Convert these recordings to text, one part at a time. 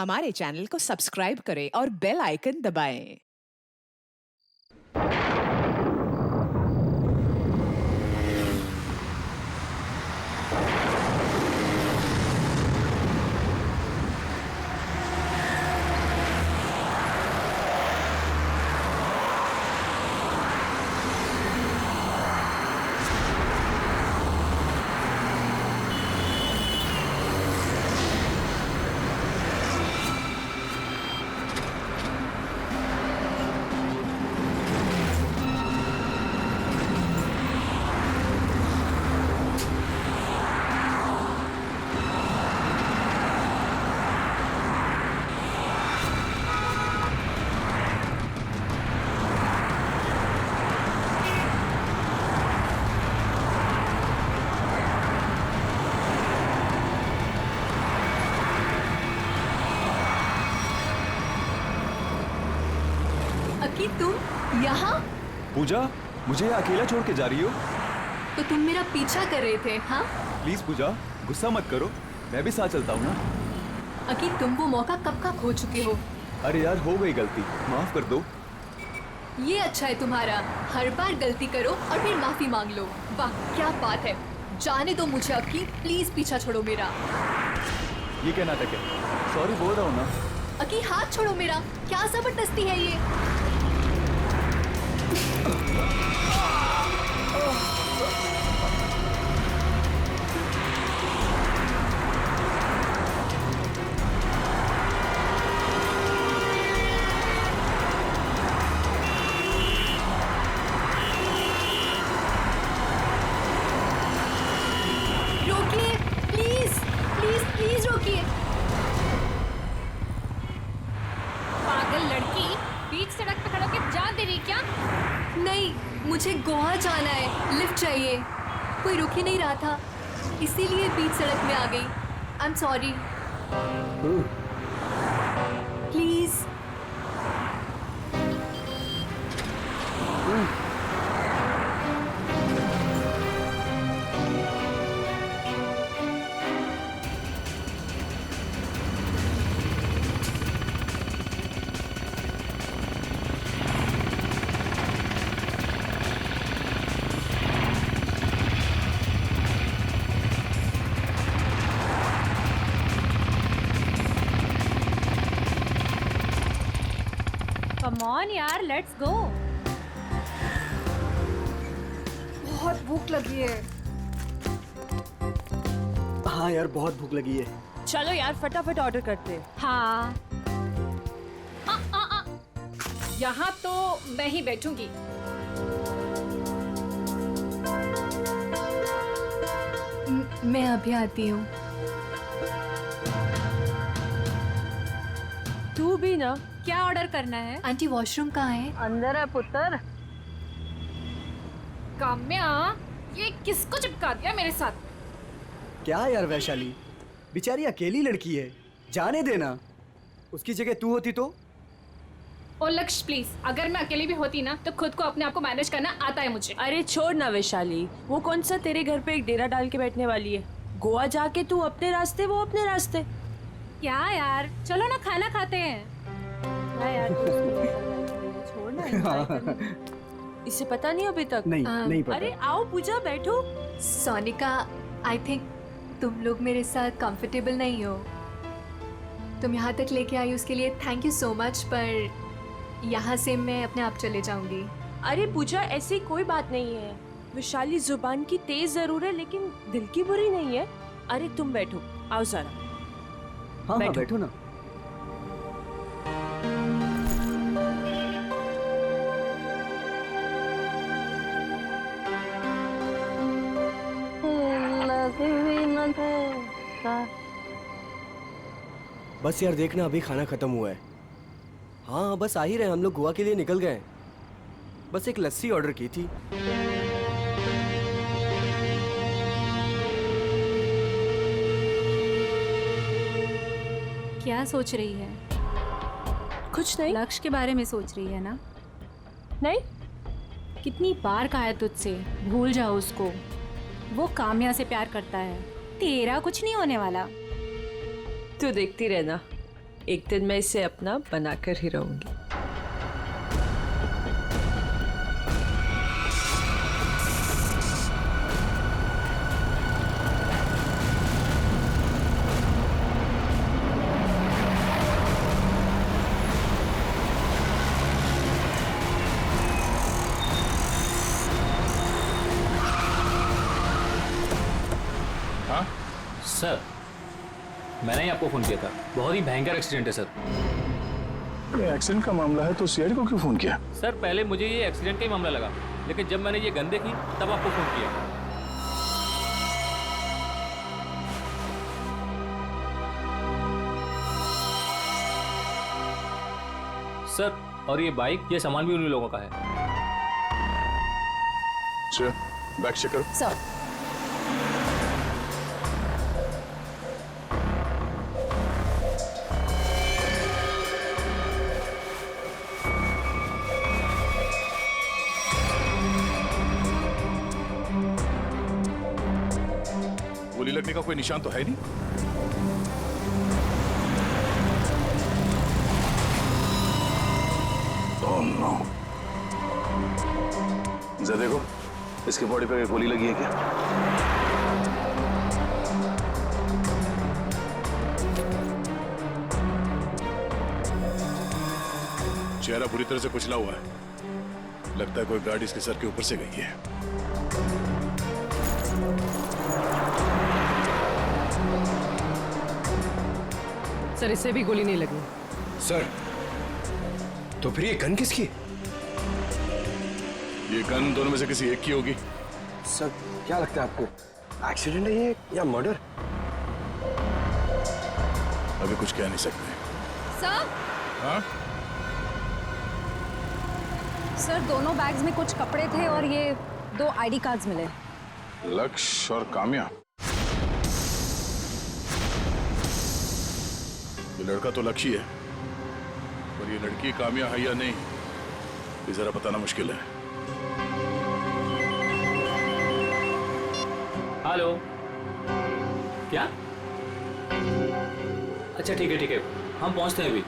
हमारे चैनल को सब्सक्राइब करें और बेल आइकन दबाएं। अकी, तुम यहाँ? पूजा, मुझे यहाँ अकेला छोड़ के जा रही हो? तो तुम मेरा पीछा कर रहे थे, हाँ? प्लीज पूजा, गुस्सा मत करो, मैं भी साथ चलता हूँ ना। अकी, तुम वो मौका कब का खो चुके हो। अरे यार, हो गई गलती, माफ कर दो। ये अच्छा है तुम्हारा, हर बार गलती करो और फिर माफी मांग लो। वाह, क्या बात है। जाने दो मुझे अकी, प्लीज पीछा छोड़ो मेरा। ये क्या नाटक है? सॉरी बोल रहा हूँ ना। अकी, हाथ छोड़ो मेरा, क्या जबरदस्ती है ये। रोकिए, प्लीज प्लीज प्लीज रोकिए। पागल लड़की, बीच सड़क पे खड़ा होकर जान दे रही क्या? नहीं, मुझे गोवा जाना है, लिफ्ट चाहिए। कोई रुक ही नहीं रहा था, इसीलिए बीच सड़क में आ गई। आई am sorry. Please. Come on यार, लेट्स गो। बहुत भूख लगी है। हाँ यार, बहुत भूख लगी है। चलो यार, फटाफट ऑर्डर करते हैं। हाँ, यहाँ तो मैं ही बैठूंगी। मैं अभी आती हूँ। तू भी ना। क्या ऑर्डर करना है? आंटी, वॉशरूम कहाँ है? अंदर है पुत्र। काम्या, ये किसको चिपका दिया मेरे साथ? क्या यार वैशाली, बेचारी अकेली लड़की है, जाने देना। उसकी जगह तू होती तो? ओ लक्ष्य प्लीज, अगर मैं अकेली भी होती ना तो खुद को अपने आप को मैनेज करना आता है मुझे। अरे छोड़ ना वैशाली, वो कौन सा तेरे घर पे एक डेरा डाल के बैठने वाली है। गोवा जाके तू अपने रास्ते, वो अपने रास्ते। क्या यार, चलो ना खाना खाते हैं। यार छोड़ ना, enjoy करना। इसे पता नहीं अभी तक? नहीं पता। अरे आओ पूजा, बैठो। सोनिका, आई थिंक तुम लोग मेरे साथ कंफर्टेबल नहीं हो। तुम यहाँ तक लेके आई उसके लिए थैंक यू सो मच, पर यहाँ से मैं अपने आप चले जाऊंगी। अरे पूजा, ऐसी कोई बात नहीं है। वैशाली जुबान की तेज जरूर है, लेकिन दिल की बुरी नहीं है। अरे तुम बैठो, आओ जरा। हाँ बैठो। बैठो ना। बस यार देखना, अभी खाना खत्म हुआ है। हाँ बस आ ही रहे, हम लोग गोवा के लिए निकल गए। बस एक लस्सी ऑर्डर की थी। क्या सोच रही है? कुछ नहीं। लक्ष्य के बारे में सोच रही है ना? नहीं। कितनी बार कहा है तुझसे, भूल जाओ उसको। वो काम्या से प्यार करता है, तेरा कुछ नहीं होने वाला। तू देखती रहना, एक दिन मैं इसे अपना बनाकर ही रहूंगी। सर, मैंने ही आपको फ़ोन किया था। बहुत ही भयंकर एक्सीडेंट है सर। ये एक्सीडेंट का मामला है तो सीआईडी को क्यों फोन किया? सर, पहले मुझे ये एक्सीडेंट का ही मामला लगा, लेकिन जब मैंने ये गन देखी तब आपको फ़ोन किया। सर, और ये बाइक, ये सामान भी उन्हीं लोगों का है। सर, बैग चेक करो। सर, गोली लगने का कोई निशान तो है नहीं। Oh no. जरा देखो, इसके बॉडी पे गोली लगी है क्या? चेहरा बुरी तरह से कुचला हुआ है। लगता है कोई गाड़ी इसके सर के ऊपर से गई है। सर, इससे भी गोली नहीं लगी। सर, तो फिर ये गन किसकी? ये गन दोनों में से किसी एक की होगी। सर, क्या लगता है आपको, एक्सीडेंट है ये या मर्डर? अभी कुछ कह नहीं सकते। सर, हाँ? सर दोनों बैग्स में कुछ कपड़े थे और ये 2 आईडी कार्ड्स मिले। लक्ष्य और काम्या। ये लड़का तो लक्ष्य है, पर ये लड़की काम्या है या नहीं, ये जरा बताना मुश्किल है। हेलो, क्या? अच्छा, ठीक है, हम पहुंचते हैं अभी।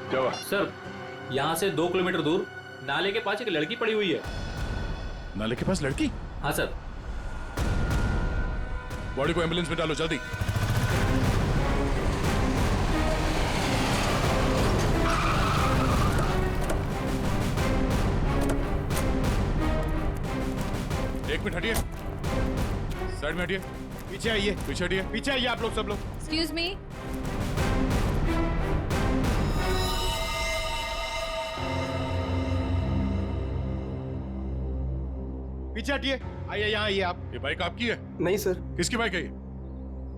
क्या हुआ? सर, यहाँ से 2 किलोमीटर दूर नाले के पास एक लड़की पड़ी हुई है। नाले के पास लड़की? हाँ सर। बॉडी को एम्बुलेंस में डालो जल्दी। एक मिनट हटिए, साइड में हटिए, पीछे आइए, पीछे हटिए, पीछे आइए आप लोग, सब लोग। एक्सक्यूज मी, पीछे हटिए, आइए यहाँ आइए आप। ये बाइक आपकी है? नहीं सर। किसकी बाइक है ये?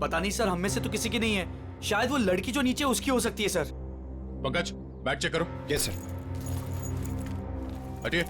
पता नहीं सर, हम में से तो किसी की नहीं है। शायद वो लड़की जो नीचे उसकी हो सकती है सर। पंकज, बैग चेक करो। Yes sir. हटिए।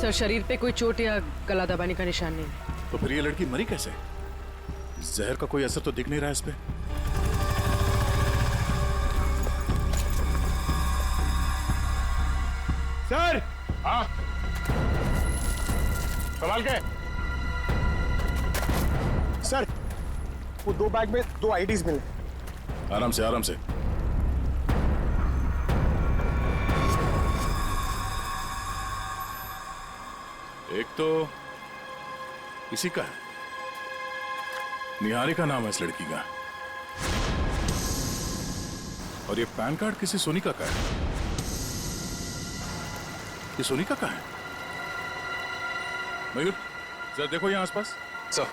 सर, शरीर पे कोई चोट या गला दबाने का निशान नहीं। तो फिर ये लड़की मरी कैसे? जहर का कोई असर तो दिख नहीं रहा इस पे। सर! हाँ? संभाल के। सर, वो 2 बैग में 2 आईडीज मिले। आराम से, आराम से। एक तो इसी का है, निहारिका नाम है इस लड़की का, और ये पैन कार्ड किसी सोनिका का है। ये सोनिका का है। मयूर, जरा देखो यहाँ आसपास। सर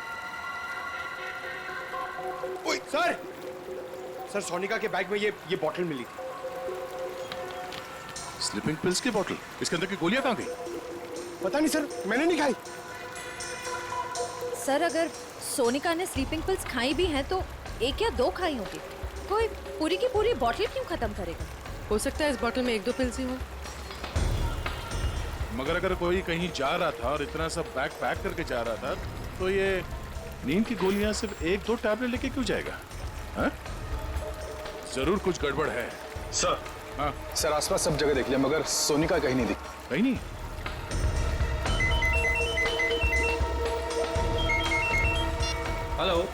ओए सर सर सोनिका के बैग में ये बॉटल मिली थी। स्लीपिंग पिल्स की बोतल, इसके अंदर की गोलियां कहाँ गई? पता नहीं सर, मैंने नहीं खाई। सर अगर सोनिका ने स्लीपिंग पिल्स खाई भी हैं तो एक या दो खाई होगी, कोई पूरी की पूरी बॉटल क्यों खत्म करेगा? हो सकता है इस बोतल में 1-2 पिल्स ही हो। मगर अगर कोई कहीं जा रहा था और इतना सब बैग पैक करके जा रहा था तो ये नींद की गोलियां सिर्फ 1-2 टैबलेट लेके क्यों जाएगा? हाँ? जरूर कुछ गड़बड़ है। सर हाँ सर आसपास सब जगह देख लिया मगर सोनिका कहीं नहीं दिखी। कहीं नहीं? Hello.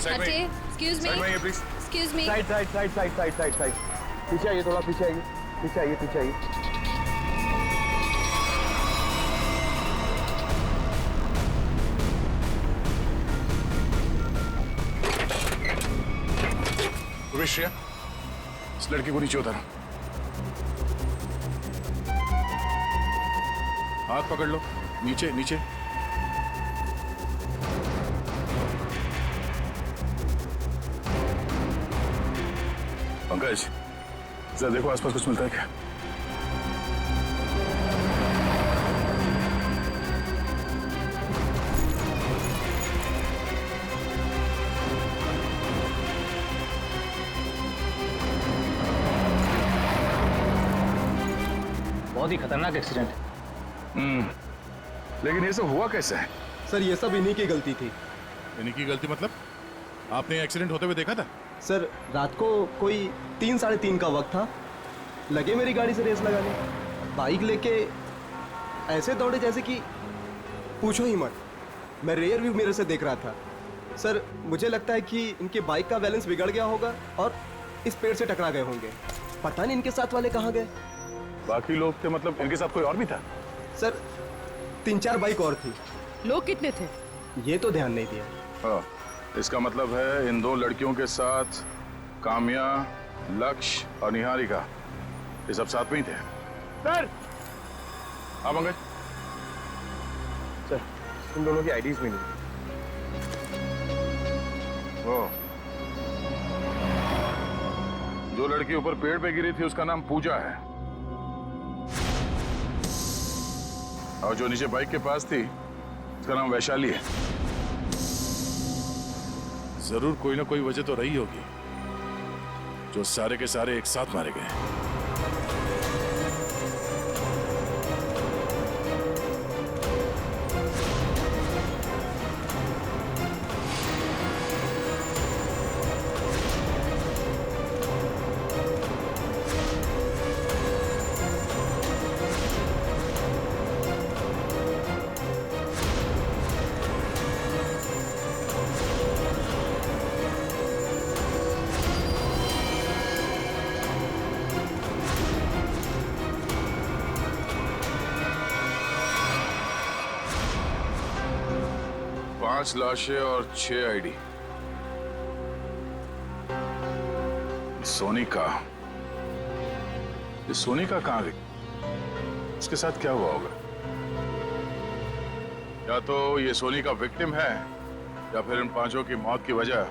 Ajay, excuse me, excuse me. Side पीछे आइए, थोड़ा पीछे आइए। श्रेया, इस लड़की को नीचे उतारो। हाथ पकड़ लो, नीचे नीचे। पंकज, जरा देखो आसपास कुछ मिलता है क्या? बहुत ही खतरनाक एक्सीडेंट है। लेकिन ये सब हुआ कैसे है? सर ये सब इन्हीं की गलती थी। इन्हीं की गलती मतलब? आपने एक्सीडेंट होते हुए देखा था? सर रात को कोई 3-3:30 का वक्त था, लगे मेरी गाड़ी से रेस लगाने, बाइक लेके ऐसे दौड़े जैसे कि पूछो ही मत। मैं रेयर व्यू मिरर से देख रहा था। सर मुझे लगता है कि इनके बाइक का बैलेंस बिगड़ गया होगा और इस पेड़ से टकरा गए होंगे। पता नहीं इनके साथ वाले कहाँ गए। बाकी लोग थे मतलब इनके साथ कोई और भी था? सर 3-4 बाइक और थी। लोग कितने थे? ये तो ध्यान नहीं दिया। हाँ, इसका मतलब है इन 2 लड़कियों के साथ काम्या, लक्ष्य और निहारिका, ये सब साथ में ही थे। सर हाँ पंकज। सर इन दोनों की आईडीज भी नहीं। ओ, जो लड़की ऊपर पेड़ पे गिरी थी उसका नाम पूजा है, और जो नीचे बाइक के पास थी उसका नाम वैशाली है। जरूर कोई ना कोई वजह तो रही होगी जो सारे के सारे एक साथ मारे गए। पांच लाशें और 6 आईडी। सोनिका, ये सोनिका कहां गई? इसके साथ क्या हुआ होगा? या तो ये सोनिका विक्टिम है या फिर इन 5 की मौत की वजह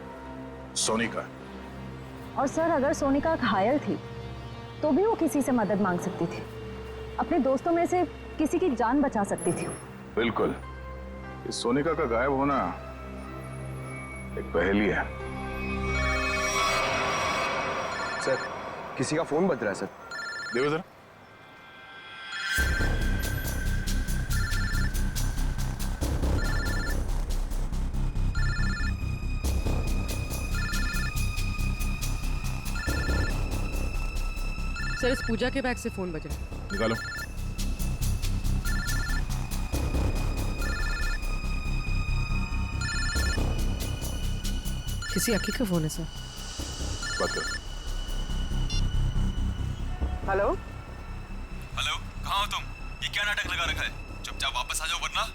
सोनिका। और सर अगर सोनिका घायल थी तो भी वो किसी से मदद मांग सकती थी, अपने दोस्तों में से किसी की जान बचा सकती थी। बिल्कुल, इस सोनिका का गायब होना एक पहेली है। सर किसी का फोन बज रहा है सर। देखो जरा। सर इस पूजा के बैग से फोन बज रहा है। निकालो। किसी अक्की का फोन है सर। बात करो। हेलो हेलो, कहाँ हो तुम? ये क्या नाटक लगा रखा है? चुपचाप वापस आ जाओ वरना।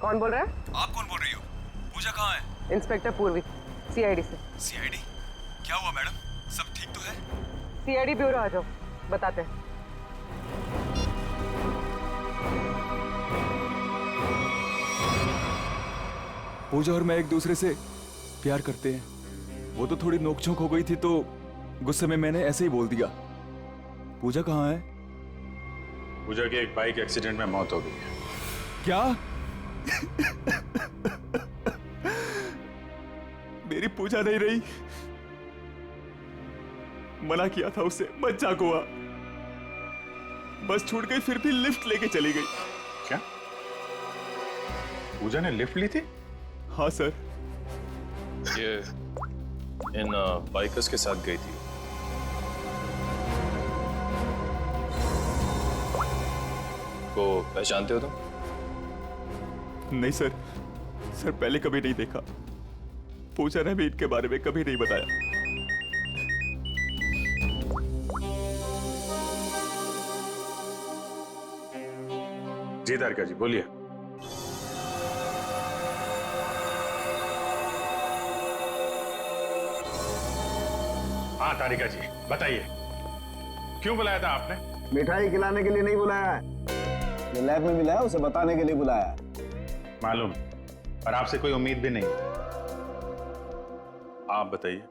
कौन बोल रहा है? आप कौन बोल रही हो? पूजा कहाँ है? इंस्पेक्टर पूर्वी, सीआईडी से। सीआईडी? क्या हुआ मैडम? सब ठीक तो है? सीआईडी ब्यूरो आ जाओ, बताते हैं। पूजा और मैं एक दूसरे से प्यार करते हैं। वो तो थोड़ी नोकझोंक हो गई थी तो गुस्से में मैंने ऐसे ही बोल दिया। पूजा कहाँ है? पूजा की एक बाइक एक्सीडेंट में मौत हो गई है। क्या? मेरी पूजा नहीं रही। मना किया था उसे, बच्चा हुआ। बस छूट गई, फिर भी लिफ्ट लेके चली गई। क्या पूजा ने लिफ्ट ली थी? हाँ सर। ये इन बाइकर्स के साथ गई थी। को पहचानते हो तुम? नहीं सर, सर पहले कभी नहीं देखा। पूजा ने भी इनके बारे में कभी नहीं बताया। जी तारिका जी बोलिए। हाँ तारिका जी बताइए, क्यों बुलाया था आपने? मिठाई खिलाने के लिए नहीं बुलाया है, जो लैब में मिला है उसे बताने के लिए बुलाया है। मालूम, पर आपसे कोई उम्मीद भी नहीं। आप बताइए।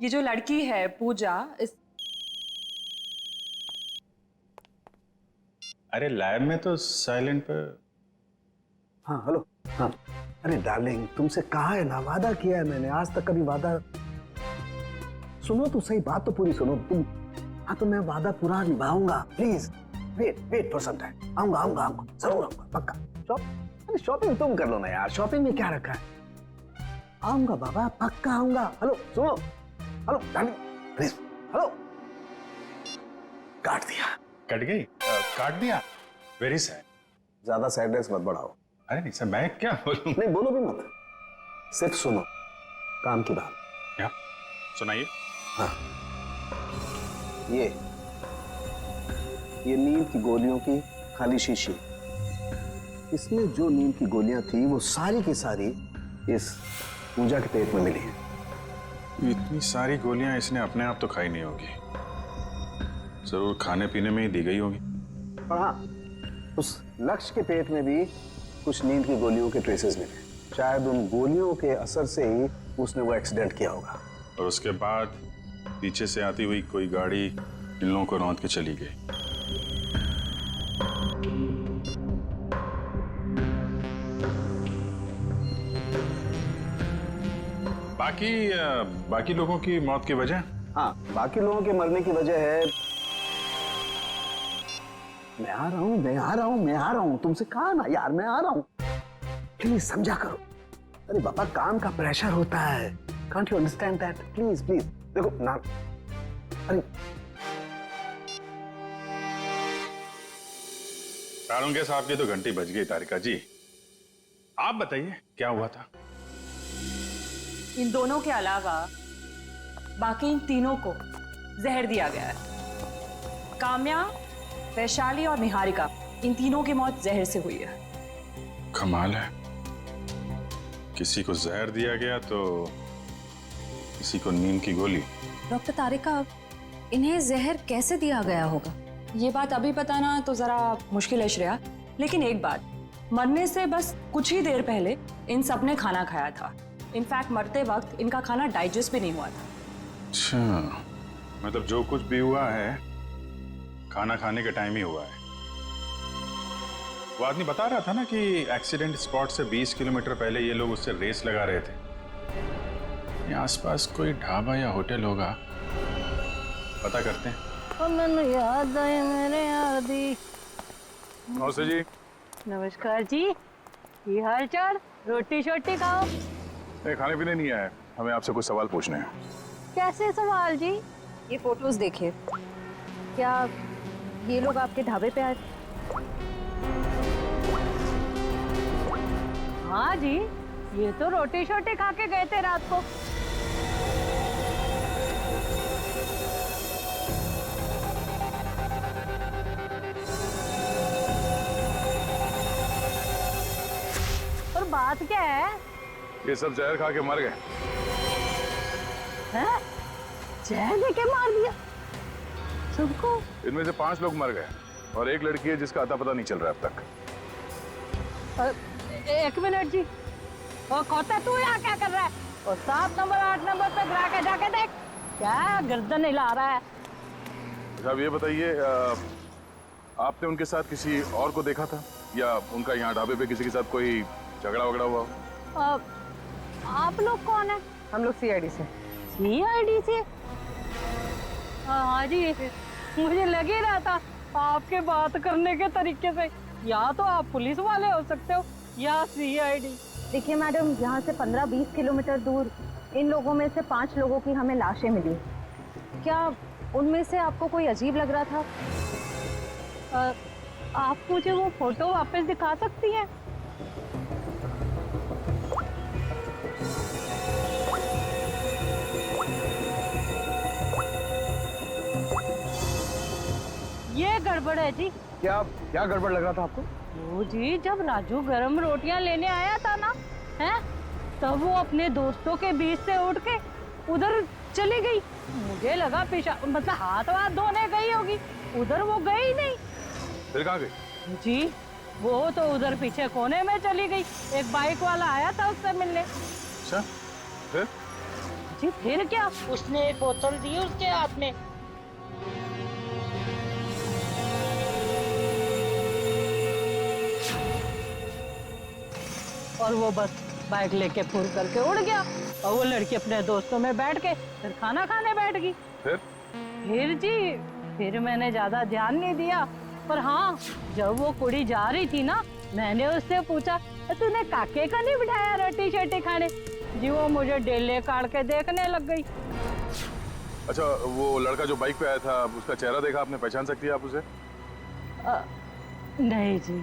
ये जो लड़की है पूजा, इस अरे लैब में तो साइलेंट पर। हाँ हेलो। हाँ अरे डार्लिंग, तुमसे कहा है ना, वादा किया है मैंने, आज तक कभी वादा। सुनो तो सही, बात तो पूरी सुनो तुम। हाँ तो मैं वादा पूरा निभाऊंगा, please wait for some time. आऊंगा आऊंगा आऊंगा, जरूर आऊंगा, पक्का। शॉपिंग तुम कर लो ना यार, शॉपिंग में क्या रखा है। आऊंगा बाबा, पक्का आऊंगा। हेलो सुनो, हेलो डार्लिंग प्लीज, हेलो। काट दिया। कट गई? काट दिया? Very sad. ज्यादा सैडनेस मत बढ़ाओ। अरे नहीं सर, मैं क्या बोलूं? नहीं बोलो भी मत, सिर्फ सुनो काम की बात। क्या सुनाइए? हाँ ये नींद की गोलियों की खाली शीशी, इसमें जो नींद की गोलियां थी वो सारी की सारी इस पूजा के पेट में मिली है। इतनी सारी गोलियां इसने अपने आप तो खाई नहीं होगी, जरूर खाने पीने में ही दी गई होगी। पर हाँ, उस लक्ष्य के पेट में भी कुछ नींद की गोलियों के ट्रेसेस मिले। शायद उन गोलियों के असर से ही उसने वो एक्सीडेंट किया होगा। और उसके बाद पीछे से आती हुई कोई गाड़ी इन लोगों को रौंद के चली गई। बाकी लोगों की मौत की वजह? हाँ, बाकी लोगों के मरने की वजह है। मैं आ रहा हूँ, तुमसे कहा ना यार, मैं आ रहा हूँ, प्लीज समझा करो। अरे बाबा, काम का प्रेशर होता है, can't you understand that? Please देखो ना। अरे सारंगे साहब की तो घंटी बज गई। तारिका जी आप बताइए क्या हुआ था? इन दोनों के अलावा बाकी इन तीनों को जहर दिया गया है। काम्या, वैशाली और निहारिका, इन तीनों की मौत जहर से हुई है। कमाल है, किसी को जहर दिया गया तो किसी को नींद की गोली। डॉक्टर तारिका, इन्हें जहर कैसे दिया गया होगा? ये बात अभी बताना तो जरा मुश्किल है श्रेया, लेकिन एक बात, मरने से बस कुछ ही देर पहले इन सब ने खाना खाया था। इनफैक्ट मरते वक्त इनका खाना डाइजेस्ट भी नहीं हुआ था। अच्छा, मतलब जो कुछ भी हुआ है खाना खाने के टाइम ही हुआ है। वो आदमी बता रहा था ना कि एक्सीडेंट स्पॉट से 20 किलोमीटर पहले ये लोग उससे रेस लगा रहे थे। आसपास कोई ढाबा या होटल होगा, पता करते हैं। मैंने याद आए मेरे आदि। नमस्ते जी। नमस्कार जी, ये हाल चाल? रोटी शोटी खाओ। खाने पीने नहीं आया, हमें आपसे कुछ सवाल पूछने हैं। कैसे सवाल जी? ये फोटोज देखिए। क्या ये लोग आपके ढाबे पे आए थे? हाँ जी, ये तो रोटी शोटी खा के गए थे रात को। और बात क्या है? ये सब जहर खा के मर गए। हैं? जहर लेके मार दिया सबको? इनमें से 5 लोग मर गए और एक लड़की है जिसका अता पता नहीं चल रहा अब तक। एक मिनट जी, और खोता तू यहाँ क्या कर रहा है? और 7 नंबर 8 नंबर पे गिरा के जाके देख, क्या गर्दन हिला रहा है। साहब ये बताइए, आपने उनके साथ किसी और को देखा था या उनका यहाँ ढाबे पे किसी के साथ कोई झगड़ा वगड़ा हुआ? आप लोग कौन है? हम लोग सीआईडी से। सीआईडी से? हाँ जी, मुझे लग ही रहा था आपके बात करने के तरीके से या तो आप पुलिस वाले हो सकते हो या सीआईडी। देखिए मैडम, यहाँ से 15-20 किलोमीटर दूर इन लोगों में से 5 लोगों की हमें लाशें मिली। क्या उनमें से आपको कोई अजीब लग रहा था? आप मुझे वो फोटो वापस दिखा सकती हैं? ये गड़बड़ है जी। क्या गड़बड़ लग रहा था आपको? वो जी, जब राजू गरम रोटियां लेने आया था ना, हैं, तब वो अपने दोस्तों के बीच से उठ के उधर चली गई। मुझे लगा मतलब हाथ वाथ धोने गई होगी, उधर वो गई नहीं। फिर कहाँ गई? जी, वो तो उधर पीछे कोने में चली गई। एक बाइक वाला आया था उससे मिलने। अच्छा, फिर? जी फिर क्या, उसने एक बोतल दी उसके हाथ में। और वो बस बाइक लेके फुर करके उड़ गया और वो लड़की अपने दोस्तों में बैठ के फिर खाना खाने बैठ गई। फिर जी, फिर मैंने ज्यादा ध्यान नहीं दिया, पर हाँ, जब वो कुड़ी जा रही थी ना, मैंने उससे पूछा, तूने काके का नहीं बिठाया रोटी शोटी खाने? जी वो मुझे डेले काट के देखने लग गई। अच्छा, वो लड़का जो बाइक पे आया था, उसका चेहरा देखा आपने? पहचान सकती है आप उसे? नहीं जी,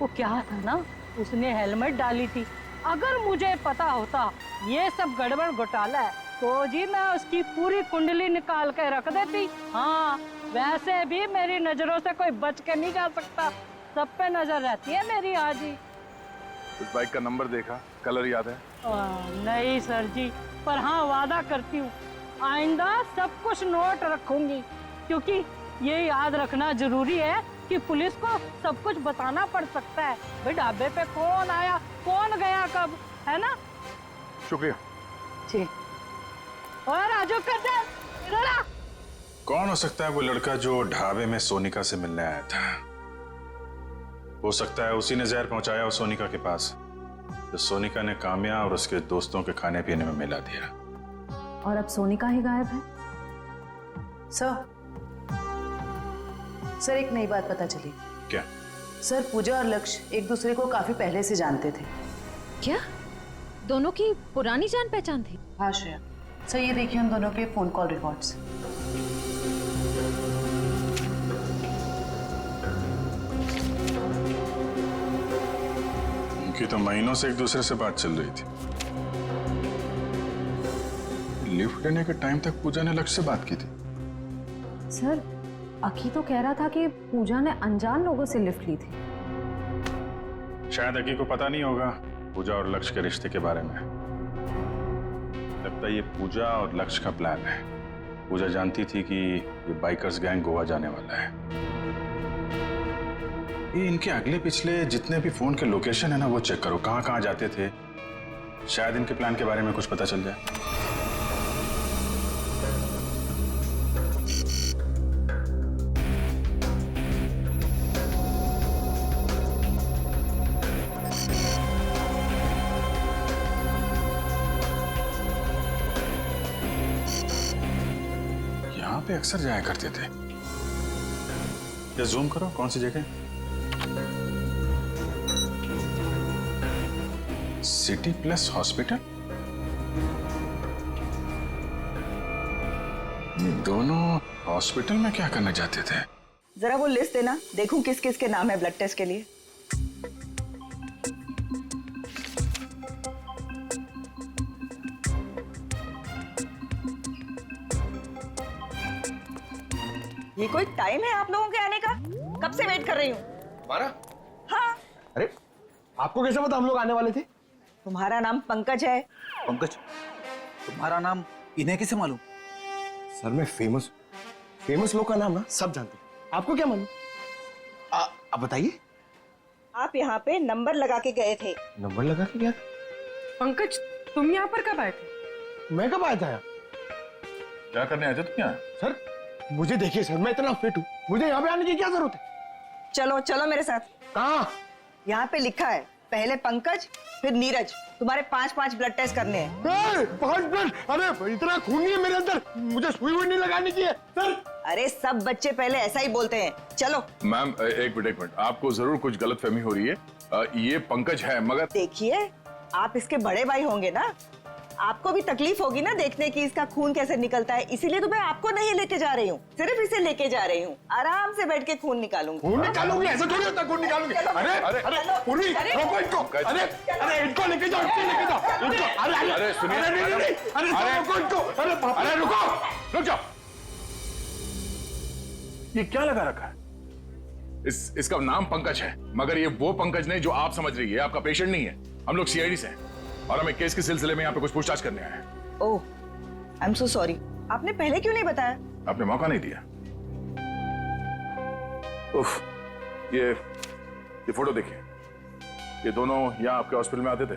वो क्या था ना, उसने हेलमेट डाली थी। अगर मुझे पता होता ये सब गड़बड़ घोटाला है तो जी मैं उसकी पूरी कुंडली निकाल के रख देती। हाँ, वैसे भी मेरी नजरों से कोई बच के नहीं जा सकता, सब पे नजर रहती है मेरी। हाँ जी। उस बाइक का नंबर देखा, कलर याद है? नहीं सर जी, पर हाँ वादा करती हूँ आइंदा सब कुछ नोट रखूंगी, क्योंकि ये याद रखना जरूरी है कि पुलिस को सब कुछ बताना पड़ सकता है। भाई ढाबे पे कौन आया, कौन गया, कब, है ना? शुक्रिया जी। और राजू कर कौन हो सकता है वो लड़का जो ढाबे में सोनिका से मिलने आया था? हो सकता है उसी ने जहर पहुंचाया उस सोनिका के पास, जो सोनिका ने काम्या और उसके दोस्तों के खाने पीने में मिला दिया। और अब सोनिका ही गायब है। सर एक नई बात पता चली। क्या? सर पूजा और लक्ष्य एक दूसरे को काफी पहले से जानते थे। क्या दोनों की पुरानी जान पहचान थी? हाँ श्रेया, सर ये देखिए उन दोनों के फोन कॉल रिकॉर्ड्स। उनकी तो महीनों से एक दूसरे से बात चल रही थी। लिफ्ट लेने के टाइम तक पूजा ने लक्ष्य से बात की थी। सर अकी तो कह रहा था कि पूजा ने अनजान लोगों से लिफ्ट ली थी। शायद अकी को पता नहीं होगा पूजा और लक्ष्य के रिश्ते के बारे में। लगता है ये पूजा और लक्ष्य का प्लान है। पूजा जानती थी कि ये बाइकर्स गैंग गोवा जाने वाला है। ये इनके अगले पिछले जितने भी फोन के लोकेशन है ना, वो चेक करो, कहाँ कहाँ जाते थे। शायद इनके प्लान के बारे में कुछ पता चल जाए। यहाँ पे अक्सर जाया करते थे। या जूम करो, कौन सी जगह? City plus hospital. ये दोनों हॉस्पिटल में क्या करने जाते थे? जरा वो लिस्ट देना, देखूं किस किस के नाम है ब्लड टेस्ट के लिए। ये कोई टाइम है आप लोगों के आने का? कब से वेट कर रही हूँ। हमारा? हाँ। अरे आपको कैसे पता हम लोग आने वाले थे? तुम्हारा नाम पंकज है। पंकज, तुम्हारा नाम इन्हें कैसे मालूम? सर मैं फेमस लोग का नाम ना सब जानते हैं। आपको क्या मालूम? आप बताइए। आप यहाँ पे नंबर लगा के गए थे। नंबर लगा के गया था? पंकज, तुम यहाँ पर कब आए थे? मैं कब आया था यहाँ? क्या करने आए थे तुम यहाँ? सर मुझे देखिए सर, मैं इतना फिट हूँ, मुझे यहाँ पे आने की क्या जरूरत है? चलो चलो मेरे साथ। कहाँ? यहाँ पे लिखा है पहले पंकज फिर नीरज, तुम्हारे 5-5 ब्लड टेस्ट करने हैं। 5 ब्लड? अरे इतना खून नहीं है मेरे अंदर, मुझे सुई वुई नहीं लगाने की है सर। अरे सब बच्चे पहले ऐसा ही बोलते हैं। चलो। मैम एक मिनट, आपको जरूर कुछ गलतफहमी हो रही है। ये पंकज है मगर। देखिए आप इसके बड़े भाई होंगे ना, आपको भी तकलीफ होगी ना देखने की इसका खून कैसे निकलता है, इसीलिए तो मैं आपको नहीं लेके जा रही हूँ, सिर्फ इसे लेके जा रही हूँ। आराम से बैठ के खून निकालूंगी। खून निकालूंगी? ऐसा थोड़ी होता खून निकालूंगी। अरे अरे पूरी रोको इनको। अरे अरे इनको लेके जाओ, इनको लेके जाओ इनको। अरे अरे सुनिए, अरे रोको इनको। अरे रुको, रुक जाओ। ये क्या लगा रखा है? इसका नाम पंकज है मगर ये वो पंकज नहीं जो आप समझ रही है। आपका पेशेंट नहीं है। हम लोग सीआईडी से हैं और हमें केस के सिलसिले में यहाँ पे कुछ पूछताछ करने आए हैं। ओह, आई एम सो सॉरी। आपने पहले क्यों नहीं बताया? आपने मौका नहीं दिया। उफ, ये फोटो देखिए, ये दोनों यहाँ आपके हॉस्पिटल में आते थे।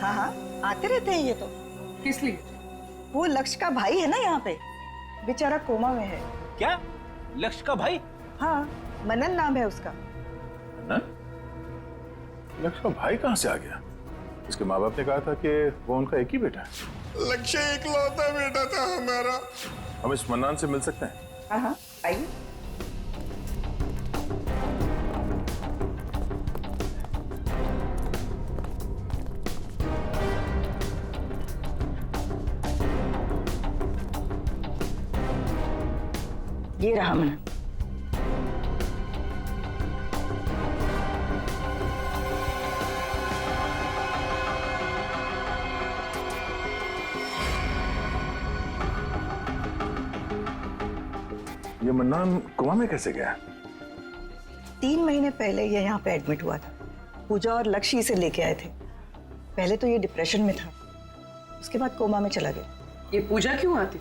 हाँ हाँ आते रहते हैं ये तो। किस लिए? वो लक्ष्य का भाई है ना यहाँ पे, बेचारा कोमा में है। क्या? लक्ष्य का भाई? हाँ, मनन नाम है उसका। लक्ष्य का भाई कहाँ से आ गया? इसके माँ बाप ने कहा था कि वो उनका एक ही बेटा है। लक्ष्य इकलौता बेटा था हमारा। हम इस मन्नान से मिल सकते हैं? हाँ हाँ आइए। ये रहा मनन। ये मन्नान कोमा में कैसे गया? 3 महीने पहले ये यहाँ पे एडमिट हुआ था। पूजा और लक्ष्य इसे लेके आए थे। पहले तो ये डिप्रेशन में था, उसके बाद कोमा में चला गया। ये पूजा क्यों आती?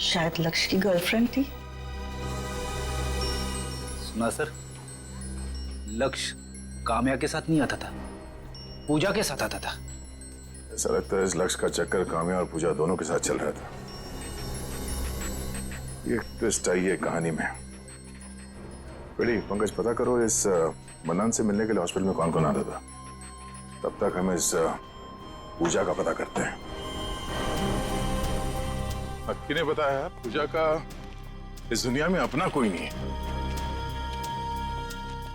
शायद लक्ष्य की गर्लफ्रेंड थी। सुना सर, लक्ष्य काम्या के साथ नहीं आता था, पूजा के साथ आता था। ऐसा लगता है इस लक्ष्य का चक्कर काम्या और पूजा दोनों के साथ चल रहा था। ये ट्विस्ट आई है कहानी में। बेटी पंकज, पता करो इस मन्नान से मिलने के लिए हॉस्पिटल में कौन कौन आता था। तब तक हम इस पूजा का पता करते हैं। किने बताया? पूजा का इस दुनिया में अपना कोई नहीं है।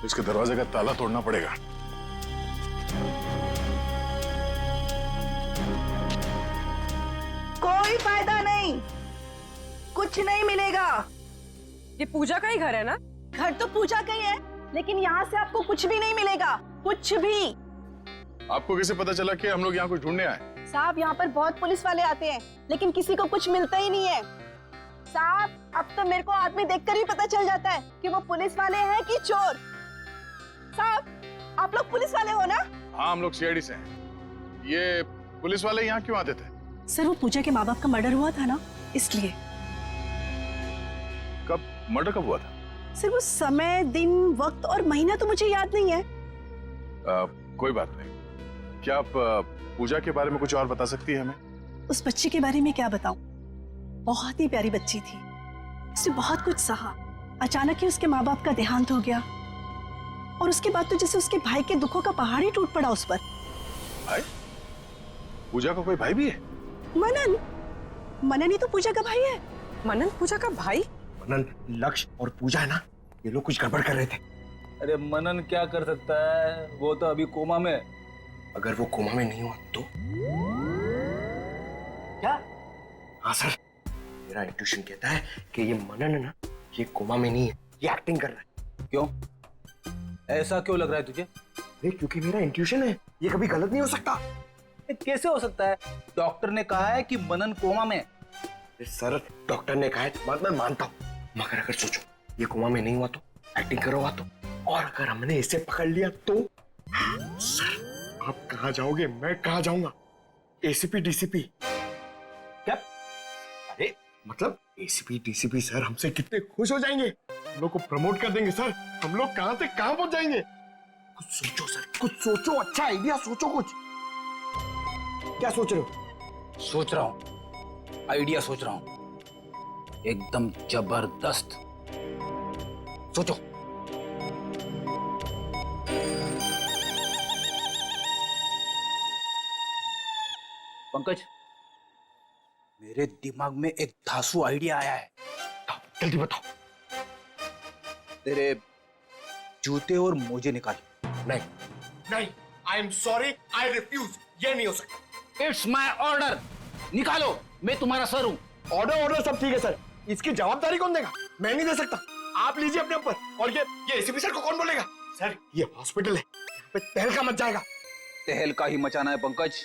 इसके दरवाजे का ताला तोड़ना पड़ेगा। कोई फायदा नहीं, कुछ नहीं मिलेगा। ये पूजा का ही घर है ना? घर तो पूजा का ही है, लेकिन यहाँ से आपको कुछ भी नहीं मिलेगा, कुछ भी। आपको कैसे पता चला कि हम लोग यहाँ कुछ ढूंढने आए? साहब यहाँ पर बहुत पुलिस वाले आते हैं, लेकिन किसी को कुछ मिलता ही नहीं है। साहब अब तो मेरे को आदमी देखकर ही पता चल जाता है कि वो पुलिस वाले हैं कि चोर। साहब आप लोग पुलिस वाले हो ना? हाँ हम लोग सीआईडी से हैं। ये पुलिस वाले यहाँ क्यों आते थे? सर वो पूजा के माँ बाप का मर्डर हुआ था ना, इसलिए। कब मर्डर कब हुआ था? सर वो समय, दिन, वक्त और महीना तो मुझे याद नहीं है। कोई बात नहीं। क्या आप पूजा के बारे में कुछ और बता सकती है हमें? उस बच्ची के बारे में क्या बताऊं? बहुत ही प्यारी बच्ची थी, उसने बहुत कुछ सहा। अचानक ही उसके माँ बाप का देहांत हो गया और उसके बाद तो जैसे उसके भाई के दुखों का पहाड़ ही टूट पड़ा उस पर। भाई? पूजा का कोई भाई भी है? मनन। मनन ही तो पूजा का भाई है। मनन पूजा का भाई? मनन, लक्ष्य और पूजा है ना, ये लोग कुछ गड़बड़ कर रहे थे। अरे मनन क्या कर सकता है, वो तो अभी कोमा में। अगर वो कोमा में नहीं हुआ तो? क्या? हाँ सर, मेरा इंट्यूशन कहता है कि ये मनन है ना, ये कोमा में नहीं है, ये एक्टिंग कर रहा है। क्यों? ऐसा क्यों लग रहा है तुझे? अरे क्योंकि मेरा इंट्यूशन है, ये कभी गलत नहीं हो सकता। कैसे हो सकता है? डॉक्टर ने कहा है कि मनन कोमा में। सर डॉक्टर ने कहा है तो बात मैं मानता हूँ, मगर अगर सोचो ये कोमा में नहीं हुआ तो, एक्टिंग करो हुआ तो, और अगर हमने इसे पकड़ लिया तो? सर आप कहाँ जाओगे, मैं कहाँ जाऊंगा? एसीपी डीसीपी क्या? अरे मतलब एसीपी डीसीपी सर हमसे कितने खुश हो जाएंगे, हम लोग को प्रमोट कर देंगे सर। हम लोग कहाँ से कहाँ पहुंच जाएंगे। कुछ सोचो सर, कुछ सोचो, अच्छा आइडिया सोचो कुछ। क्या सोच रहे हो? सोच रहा हूं, आइडिया सोच रहा हूं, एकदम जबरदस्त। सोचो। पंकज, मेरे दिमाग में एक धांसू आइडिया आया है। जल्दी बताओ। तेरे जूते और मोजे निकाल। नहीं नहीं, I am sorry, I refuse, ये नहीं हो सकता। इट्स माई ऑर्डर, निकालो, मैं तुम्हारा सर हूं। ऑर्डर सब ठीक है सर, इसकी जवाबदारी कौन देगा? मैं नहीं दे सकता, आप लीजिए अपने ऊपर। और ये एसीपी सर को कौन बोलेगा? सर ये हॉस्पिटल है, यहाँ पे तहलका मच जाएगा। तहलका ही मचाना है पंकज,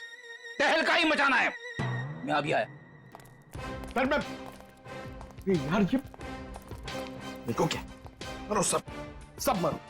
तहलका ही मचाना है। मैं अभी आया। सर मैं यार ये देखो क्या, मरो सब मरो।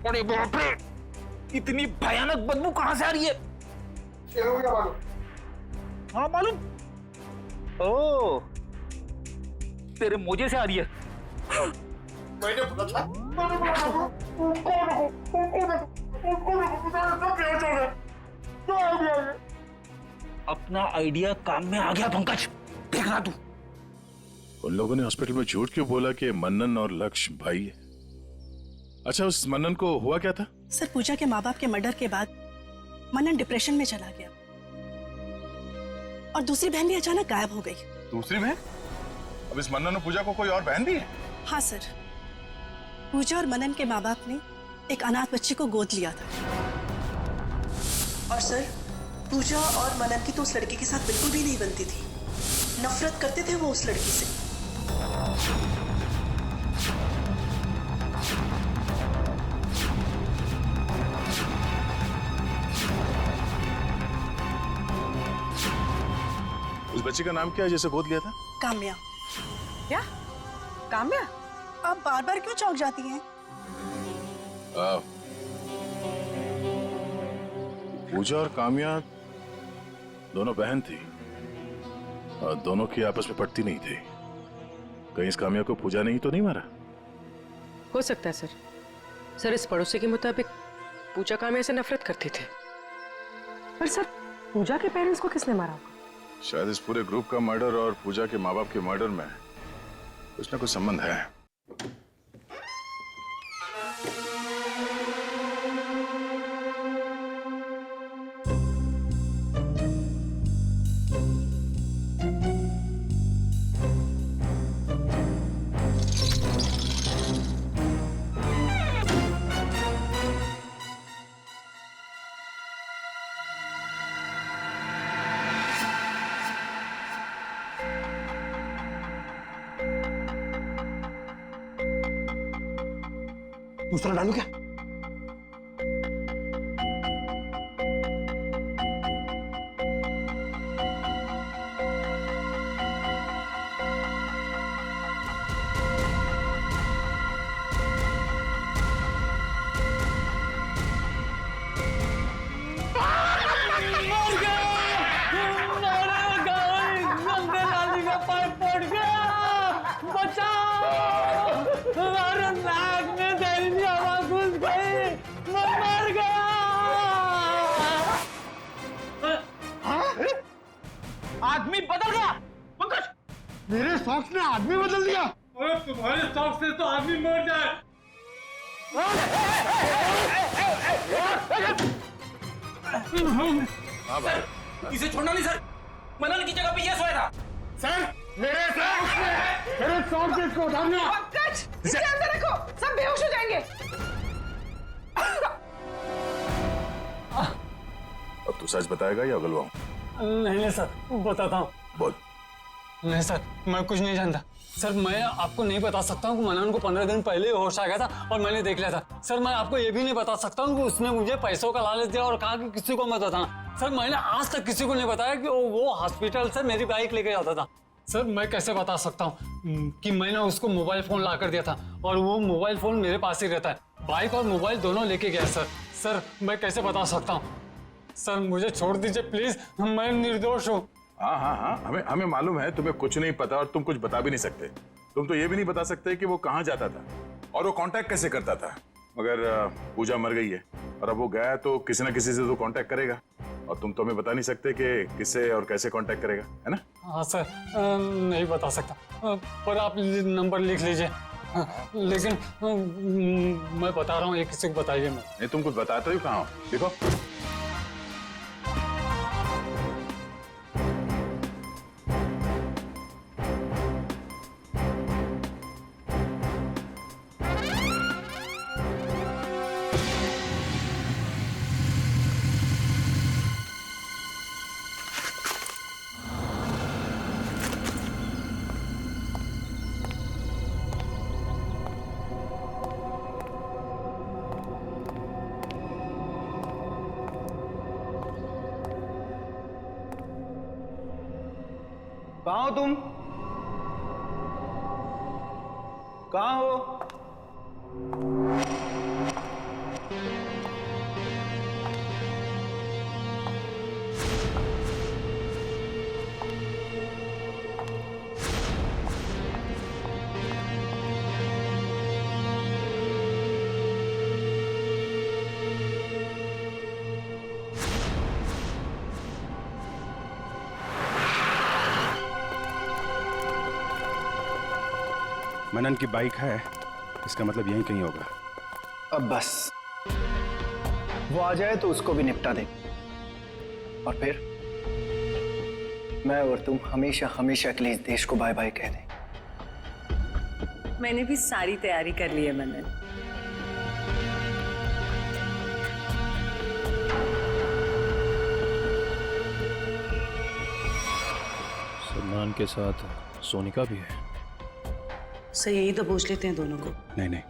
अरे बाप रे, इतनी भयानक बदबू कहां से आ रही है? हाँ मालूम। ओ, तेरे मोजे से आ रही है। मैंने बोला था। अपना आइडिया काम में आ गया पंकज, देखना तू। उन लोगों ने हॉस्पिटल में झूठ क्यों बोला कि मनन और लक्ष्य भाई है? अच्छा, उस मनन को हुआ क्या था? सर पूजा के माँ बाप के मर्डर के बाद मनन डिप्रेशन में चला गया और दूसरी बहन भी अचानक गायब हो गई। दूसरी बहन? अब इस मनन और पूजा को कोई और बहन भी है? हाँ सर, पूजा और मनन के माँ बाप ने एक अनाथ बच्चे को गोद लिया था। और सर पूजा और मनन की तो उस लड़की के साथ बिल्कुल भी नहीं बनती थी, नफरत करते थे वो उस लड़की से। उस बच्ची का नाम क्या है जिसे गोद लिया था? काम्या। क्या? काम्या? आप बार बार क्यों चौंक जाती हैं? पूजा और काम्या दोनों बहन थी और दोनों की आपस में पटती नहीं थी। कहीं इस काम्या को पूजा ने ही तो नहीं मारा? हो सकता है सर। सर इस पड़ोसी के मुताबिक पूजा काम्या से नफरत करते थे। पर सर पूजा के पेरेंट्स को किसने मारा होगा? शायद इस पूरे ग्रुप का मर्डर और पूजा के माँ बाप के मर्डर में कुछ ना कुछ संबंध है। दूसरा डालू क्या? गंगे नाली में पैर पड़ गया, बचाओ। सॉक्स ने आदमी बदल दिया। अरे तुम्हारे सॉक्स से तो आदमी मर जाए। हाँ भाई, इसे छोड़ना नहीं सर, मनन की जगह पे ये सोया था। सर मेरे सॉक्स से इसको उठाना। इसे अंदर रखो, सब बेहोश हो जाएंगे। अब तू सच बताएगा या गलवाऊं? नहीं सर, बताता हूँ। बोल। नहीं सर, मैं कुछ नहीं जानता। सर मैं आपको नहीं बता सकता हूँ कि मनन को 15 दिन पहले ही होश आ गया था और मैंने देख लिया था। सर मैं आपको ये भी नहीं बता सकता हूँ कि उसने मुझे पैसों का लालच दिया और कहा कि किसी को मत बताना। सर मैंने आज तक किसी को नहीं बताया कि वो हॉस्पिटल से मेरी बाइक लेके जाता था। सर मैं कैसे बता सकता हूँ कि मैंने उसको मोबाइल फोन ला कर दिया था और वो मोबाइल फोन मेरे पास ही रहता है। बाइक और मोबाइल दोनों लेके गया सर। सर मैं कैसे बता सकता हूँ? सर मुझे छोड़ दीजिए प्लीज, मैं निर्दोष हूँ। हाँ हाँ हाँ, हमें मालूम है तुम्हें कुछ नहीं पता और तुम कुछ बता भी नहीं सकते। तुम तो ये भी नहीं बता सकते कि वो कहाँ जाता था और वो कांटेक्ट कैसे करता था। मगर पूजा मर गई है और अब वो गया है तो किसी ना किसी से तो कांटेक्ट करेगा और तुम तो हमें बता नहीं सकते कि किससे और कैसे कांटेक्ट करेगा, है ना? हाँ सर, नहीं बता सकता, पर आप नंबर लिख लीजिए। लेकिन मैं बता रहा हूँ, ये किसी को बताइए मत। नहीं, तुम कुछ बताते हो कहाँ हो? देखो कहाँ हो तुम? कहाँ हो? मनन की बाइक है, इसका मतलब यहीं कहीं होगा। अब बस वो आ जाए तो उसको भी निपटा दे और फिर मैं और तुम हमेशा हमेशा के लिए इस देश को बाय बाय कह दें। मैंने भी सारी तैयारी कर ली है मनन। सलमान के साथ सोनिका भी है। सर यही तो पूछ लेते हैं दोनों को। नहीं नहीं,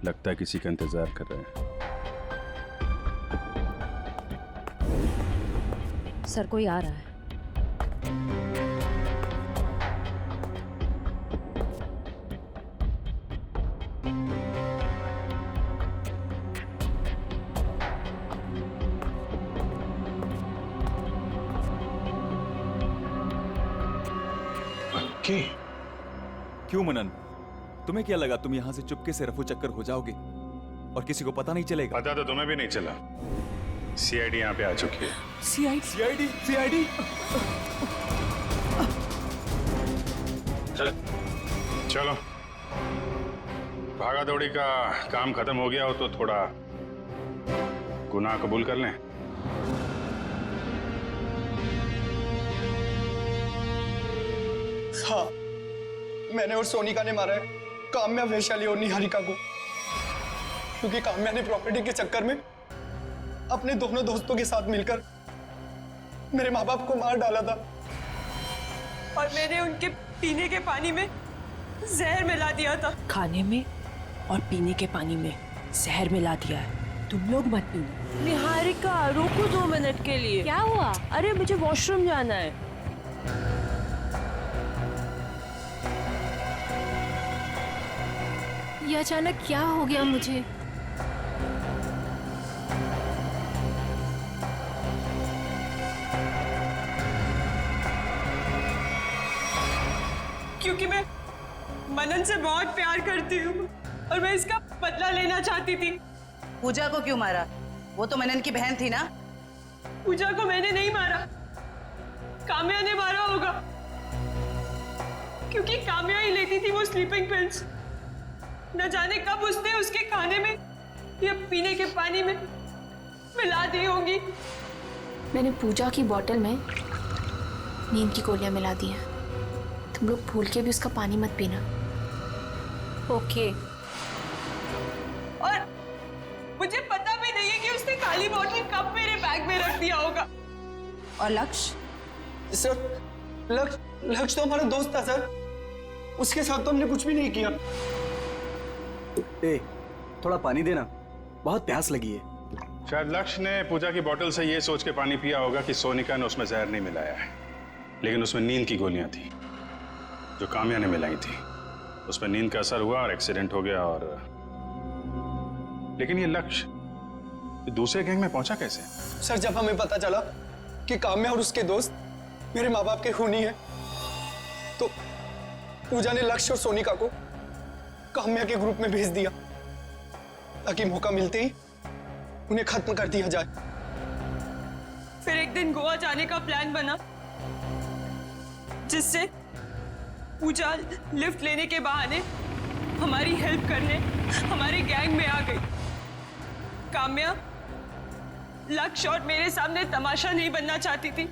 लगता है किसी का इंतजार कर रहे हैं। सर कोई आ रहा है। क्यों मनन, तुम्हें क्या लगा तुम यहाँ से चुपके से रफू चक्कर हो जाओगे और किसी को पता नहीं चलेगा? पता तो तुम्हें भी नहीं चला। सीआईडी यहाँ पे आ चुकी है। सीआईडी? चलो, भागा दौड़ी का काम खत्म हो गया हो तो थोड़ा गुनाह कबूल कर लें। हाँ, मैंने और सोनिका ने मारा है काम्या, वैशाली और निहारिका को, क्योंकि काम्या ने प्रॉपर्टी के चक्कर में अपने दोनों दोस्तों के साथ मिलकर मेरे माँ बाप को मार डाला था और मैंने उनके पीने के पानी में जहर मिला दिया था। खाने में और पीने के पानी में जहर मिला दिया है। तुम लोग मत पीना। निहारिका रुको 2 मिनट के लिए। क्या हुआ? अरे मुझे वॉशरूम जाना है। ये अचानक क्या हो गया मुझे? क्योंकि मैं मनन से बहुत प्यार करती हूँ और मैं इसका बदला लेना चाहती थी। पूजा को क्यों मारा? वो तो मनन की बहन थी ना। पूजा को मैंने नहीं मारा, काम्या ने मारा होगा, क्योंकि काम्या ही लेती थी वो स्लीपिंग पिल्स। न जाने कब उसने उसके खाने में या पीने के पानी में मिला दी होगी। मैंने पूजा की बोतल में नींद की गोलियां मिला दी हैं। तुम लोग भूल के भी उसका पानी मत पीना। ओके। और मुझे पता भी नहीं है कि उसने खाली बोतल कब मेरे बैग में रख दिया होगा। और लक्ष्य? सर लक्ष्य तो हमारा दोस्त था सर, उसके साथ तो हमने कुछ भी नहीं किया। ए, थोड़ा पानी देना, बहुत प्यास लगी है। शायद लक्ष्य ने पूजा की बोतल से ये सोच के पानी पिया होगा कि सोनिका ने उसमें जहर नहीं मिलाया है, लेकिन उसमें नींद की गोलियां थी जो काम्या ने मिलाई थी। उसमें नींद का असर हुआ और एक्सीडेंट हो गया। और लेकिन ये लक्ष्य दूसरे गैंग में पहुंचा कैसे? सर जब हमें पता चला कि काम्या और उसके दोस्त मेरे माँ बाप के खूनी हैं, तो पूजा ने लक्ष्य और सोनिका को काम्या के ग्रुप में भेज दिया ताकि मौका मिलते ही उन्हें खत्म कर दिया जाए। फिर एक दिन गोवा जाने का प्लान बना, जिससे पूजा लिफ्ट लेने के बहाने हमारी हेल्प करने हमारे गैंग में आ गई। काम्या लक्ष्य और मेरे सामने तमाशा नहीं बनना चाहती थी,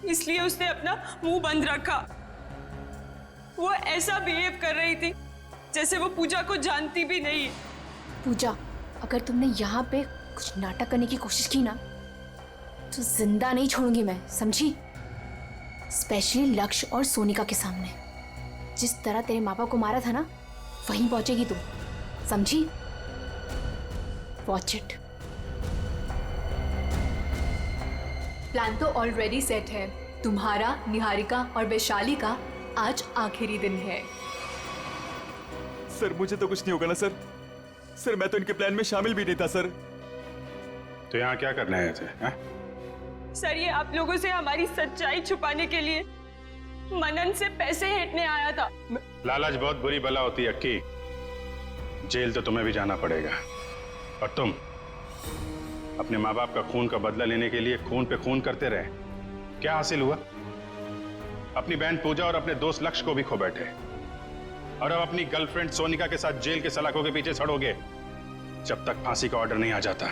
इसलिए उसने अपना मुंह बंद रखा। वो ऐसा बिहेव कर रही थी जैसे वो पूजा को जानती भी नहीं है। पूजा, अगर तुमने यहाँ पे कुछ नाटक करने की कोशिश की ना तो जिंदा नहीं छोड़ूंगी मैं, समझी? स्पेशली लक्ष्य और सोनिका के सामने। जिस तरह तेरे माँ बाप को मारा था ना, वहीं पहुंचेगी तुम, समझी? Watch it. प्लान तो ऑलरेडी सेट है। तुम्हारा, निहारिका और वैशाली का आज आखिरी दिन है। सर मुझे तो कुछ नहीं होगा ना सर? सर मैं तो इनके प्लान में शामिल भी नहीं था सर। तो यहाँ क्या करने आए थे? सर ये आप लोगों से हमारी सच्चाई छुपाने के लिए मनन से पैसे हेटने आया था। लालच बहुत बुरी बला होती है अक्की। जेल तो तुम्हें भी जाना पड़ेगा। और तुम अपने माँ बाप का खून का बदला लेने के लिए खून पे खून करते रहे। क्या हासिल हुआ? अपनी बहन पूजा और अपने दोस्त लक्ष्य को भी खो बैठे, और अब अपनी गर्लफ्रेंड सोनिका के साथ जेल के सलाखों के पीछे सड़ोगे जब तक फांसी का ऑर्डर नहीं आ जाता।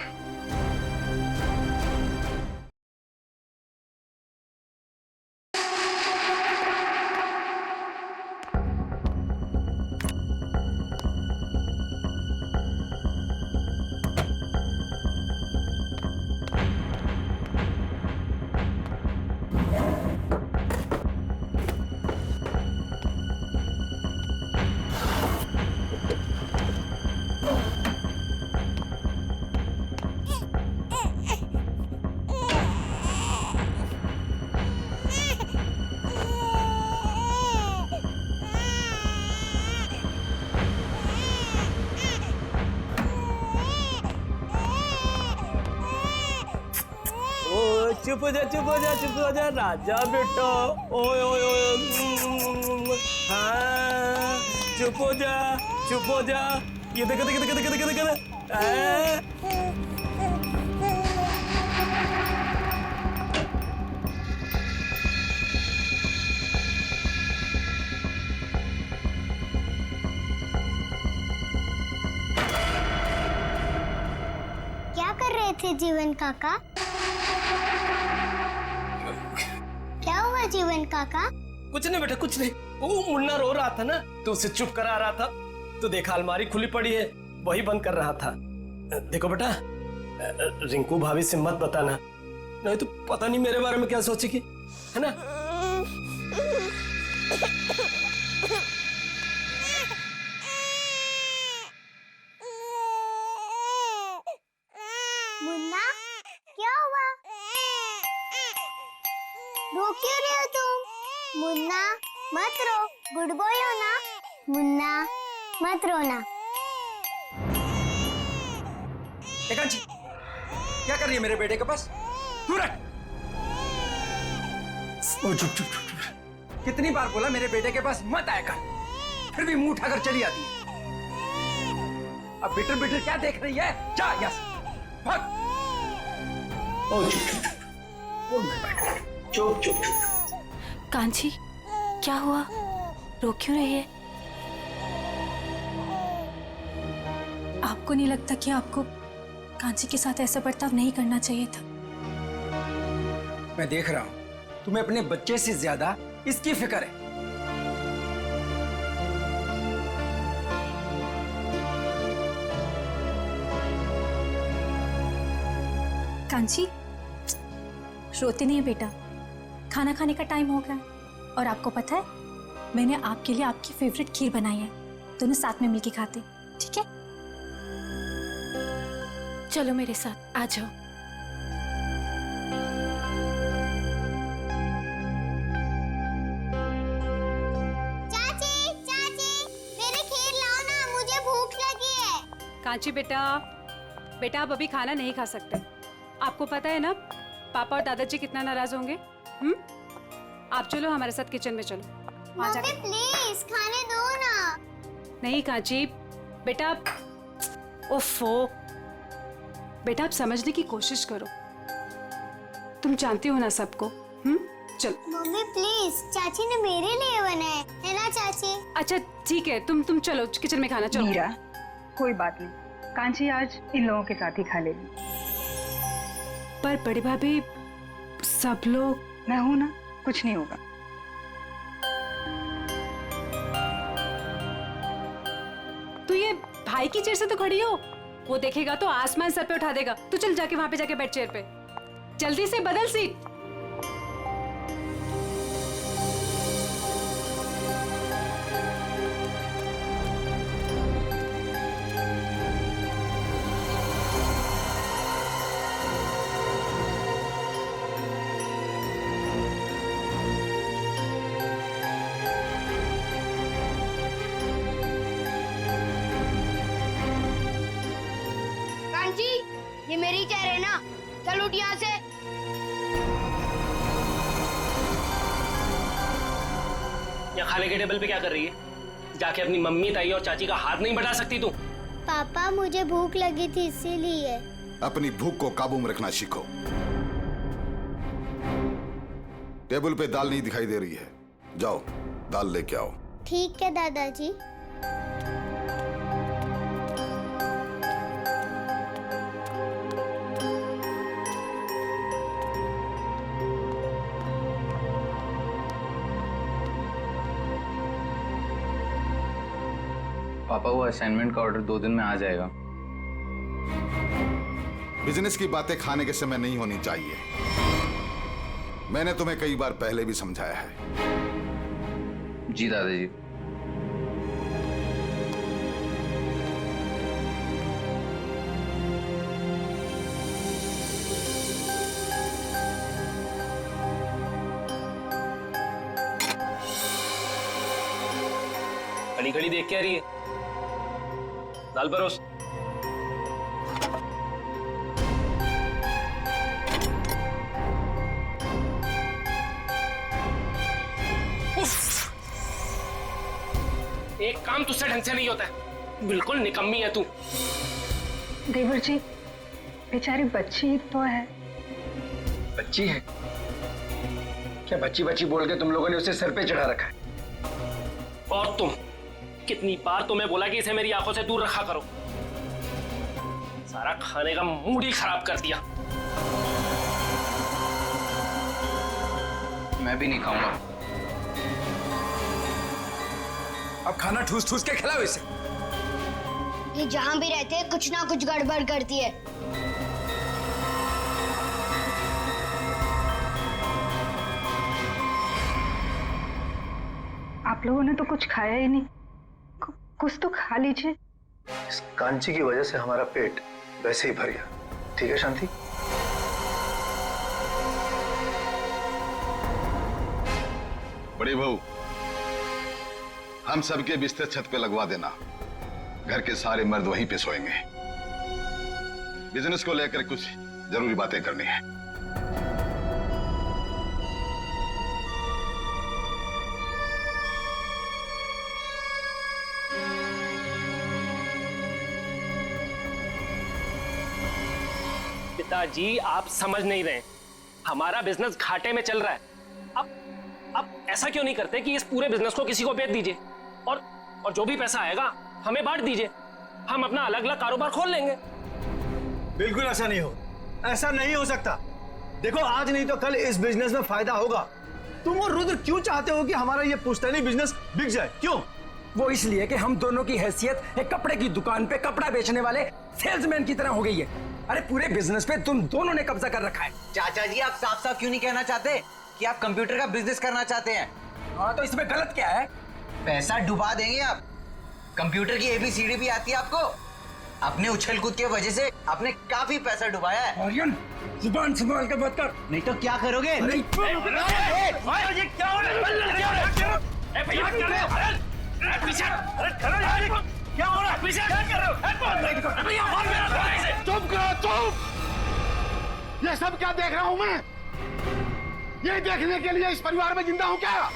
चुप हो जा, चुप हो जा, चुप हो जा राजा बेटा। ओए ओए ओए, हाँ चुप हो जा, चुप हो जा। ये देखो देखो देखो देखो देखो देखो। क्या कर रहे थे जीवन काका? क्या हुआ जीवन काका? कुछ नहीं बेटा, कुछ नहीं। वो मुन्ना रो रहा था ना, तो उसे चुप करा रहा था। तो देखा अलमारी खुली पड़ी है, वही बंद कर रहा था। देखो बेटा, रिंकू भाभी से मत बताना, नहीं तो पता नहीं मेरे बारे में क्या सोचेगी, है ना? मुन्ना क्या हुआ? रो क्यों रहे हो तुम? मुन्ना मत रो, गुड बॉय हो ना? मुन्ना मत रोना। एकांशी, क्या कर रही है मेरे बेटे के पास? दूर रख। ओ चुप चुप चुप। कितनी बार बोला मेरे बेटे के पास मत आया कर, फिर भी मुंह उठाकर चली आती है। अब बिटर बिटर क्या देख रही है? जा यहाँ से, भाग। ओ चुप चुप चुप, चुप चुप चुप। कांची, क्या हुआ? रो क्यों रही है? आपको नहीं लगता कि आपको कांची के साथ ऐसा बर्ताव नहीं करना चाहिए था? मैं देख रहा हूँ तुम्हें अपने बच्चे से ज्यादा इसकी फिक्र है। कांची, रोते नहीं है बेटा, खाना खाने का टाइम हो गया। और आपको पता है, मैंने आपके लिए आपकी फेवरेट खीर बनाई है, दोनों साथ में मिलके खाते, ठीक है? चलो मेरे साथ, आ जाओ। चाची, चाची, मेरी खीर लाओ ना, मुझे भूख लगी है। कांची बेटा, बेटा आप अभी खाना नहीं खा सकते। आपको पता है ना पापा और दादाजी कितना नाराज होंगे। आप चलो हमारे साथ किचन में चलो। मम्मी प्लीज खाने दो ना। नहीं कांची बेटा, ओफो बेटा, आप समझने की कोशिश करो, तुम जानती हो ना सबको। चलो मम्मी प्लीज, चाची ने मेरे लिए बनाए है ना चाची? अच्छा ठीक है, तुम चलो किचन में खाना। चलो मीरा, कोई बात नहीं, कांची आज इन लोगों के साथ ही खा लेगी। पर बड़ी भाभी, सब लोग, मैं हूं ना, कुछ नहीं होगा। तो ये भाई की चेयर से तो खड़ी हो, वो देखेगा तो आसमान सर पे उठा देगा। तू चल जाके वहां पे जाके बैठ चेयर पे, जल्दी से बदल सीट। ये मेरी चेयर है ना, चल उठ यहाँ से। यहाँ खाने के टेबल पे क्या कर रही है? जाके अपनी मम्मी, ताई और चाची का हाथ नहीं बढ़ा सकती तू? पापा मुझे भूख लगी थी इसीलिए। अपनी भूख को काबू में रखना सीखो। टेबल पे दाल नहीं दिखाई दे रही है, जाओ दाल लेके आओ। ठीक है दादाजी। पापा वो असाइनमेंट का ऑर्डर 2 दिन में आ जाएगा। बिजनेस की बातें खाने के समय नहीं होनी चाहिए। मैंने तुम्हें कई बार पहले भी समझाया है। जी दादाजी। खड़ी खड़ी देख के आ रही है, दाल परोस। एक काम तुझसे ढंग से नहीं होता है, बिल्कुल निकम्मी है तू। देवर जी, बेचारी बच्ची तो है। बच्ची है क्या? बच्ची बच्ची बोल के तुम लोगों ने उसे सर पे चढ़ा रखा है। और तुम, कितनी बार तुम्हें बोला कि इसे मेरी आंखों से दूर रखा करो। सारा खाने का मूड ही खराब कर दिया। मैं भी नहीं खाऊंगा। अब खाना ठूस ठूस के खिलाओ इसे। ये जहां भी रहते हैं कुछ ना कुछ गड़बड़ करती है। आप लोगों ने तो कुछ खाया ही नहीं, कुछ तो खा लीजिए। इस कांची की वजह से हमारा पेट वैसे ही भर गया। ठीक है शांति? बड़ी बहू, हम सबके बिस्तर छत पे लगवा देना। घर के सारे मर्द वहीं पे सोएंगे। बिजनेस को लेकर कुछ जरूरी बातें करनी है। पिताजी, आप समझ नहीं रहे, हमारा बिजनेस घाटे में चल रहा है। आप ऐसा क्यों नहीं करते कि इस पूरे बिजनेस को किसी को बेच दीजिए और जो भी पैसा आएगा हमें बांट दीजिए, हम अपना अलग अलग कारोबार खोल लेंगे। बिल्कुल ऐसा नहीं हो, ऐसा नहीं हो सकता। देखो आज नहीं तो कल इस बिजनेस में फायदा होगा। तुम और रुद्र क्यों चाहते हो कि हमारा ये पुश्तैनी बिजनेस बिक जाए? क्यों? वो इसलिए कि हम दोनों की हैसियत एक कपड़े की दुकान पे कपड़ा बेचने वाले सेल्समैन की तरह हो गई है। अरे पूरे बिजनेस पे तुम दोनों ने कब्जा कर रखा है। चाचा जी आप साफ साफ क्यों नहीं कहना चाहते कि आप कंप्यूटर का बिजनेस करना चाहते हैं? हाँ तो इसमें गलत क्या है? पैसा डुबा देंगे आप। कंप्यूटर की ABCD भी आती है आपको? अपने उछल कूद के वजह से आपने काफी पैसा डुबाया है। आर्यन जुबान संभाल कर बात कर, नहीं तो क्या करोगे? चुप करो चुप! ये सब क्या देख रहा हूं मैं? ये देखने के लिए इस परिवार में जिंदा हूं क्या?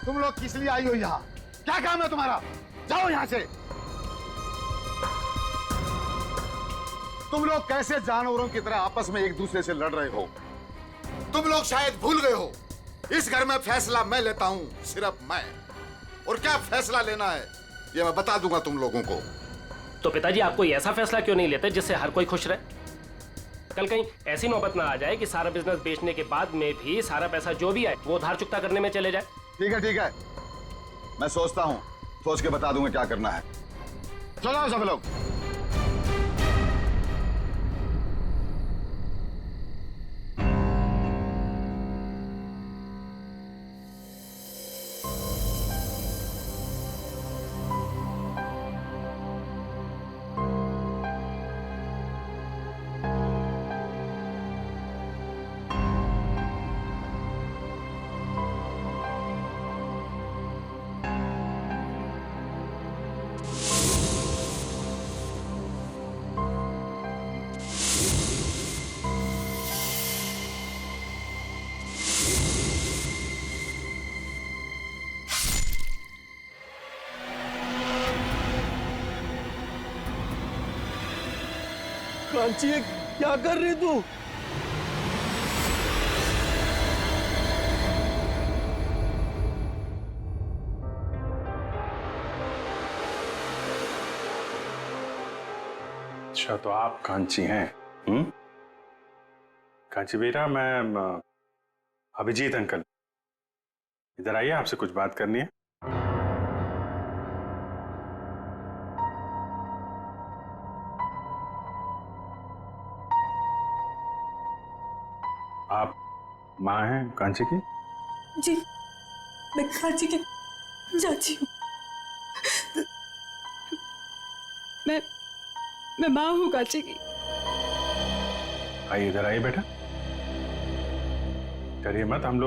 तुम लोग किस लिए आई हो यहाँ? क्या काम है तुम्हारा? जाओ यहाँ से। तुम लोग कैसे जानवरों की तरह आपस में एक दूसरे से लड़ रहे हो? तुम लोग शायद भूल गए हो, इस घर में फैसला मैं लेता हूँ, सिर्फ मैं। और क्या फैसला लेना है ये मैं बता दूंगा तुम लोगों को। तो पिताजी आप कोई ऐसा फैसला क्यों नहीं लेते जिससे हर कोई खुश रहे? कल कहीं ऐसी नौबत ना आ जाए कि सारा बिजनेस बेचने के बाद में भी सारा पैसा जो भी आए वो उधार चुकता करने में चले जाए। ठीक है, मैं सोचता हूँ, सोच के बता दूंगा क्या करना है। चलो सब लोग। कांची क्या कर रही तू? अच्छा तो आप कांची हैं? कांची बेटा, मैं अभिजीत अंकल, इधर आइए, आपसे कुछ बात करनी है। आप माँ हैं कांची की? जी मैं कांची की चाची हूँ। मैं माँ हूँ कांची की। आइए इधर आइए बेटा, डरिए मत, हम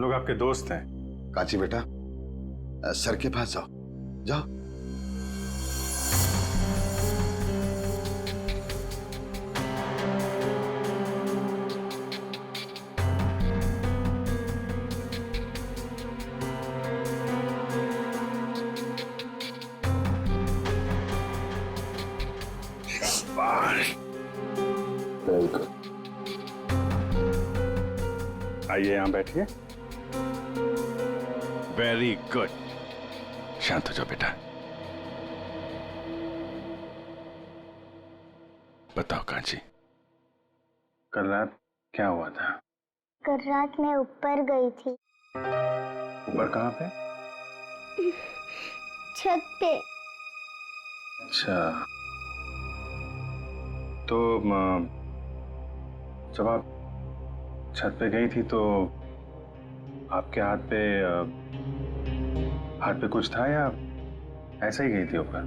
लोग आपके दोस्त हैं। कांची बेटा, सर के पास जाओ, जाओ। आइए यहाँ बैठिए। वेरी गुड, शांत हो जाओ बेटा। बताओ कांची, कल रात क्या हुआ था? कल रात मैं ऊपर गई थी। ऊपर कहाँ पे? छत पे। अच्छा, तो जब आप छत पे गई थी तो आपके हाथ पे कुछ था या ऐसे ही गई थी ऊपर?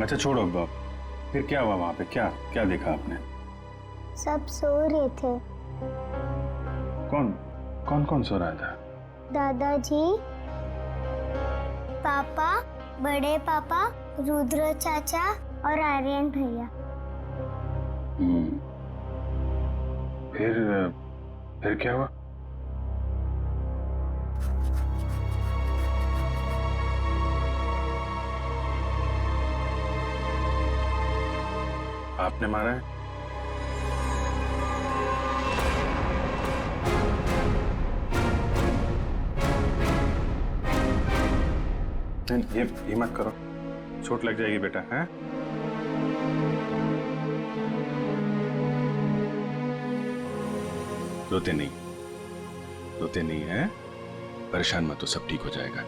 अच्छा छोड़ो बाप, फिर क्या हुआ वहां पे? क्या देखा आपने? सब सो रहे थे। कौन सो रहा था? दादाजी, पापा बड़े पापा, रुद्र चाचा और आर्यन भैया। फिर क्या हुआ? आपने मारा है? नहीं, ये मत करो, चोट लग जाएगी बेटा। हैं? रोते नहीं हैं? परेशान मत हो, सब ठीक हो जाएगा।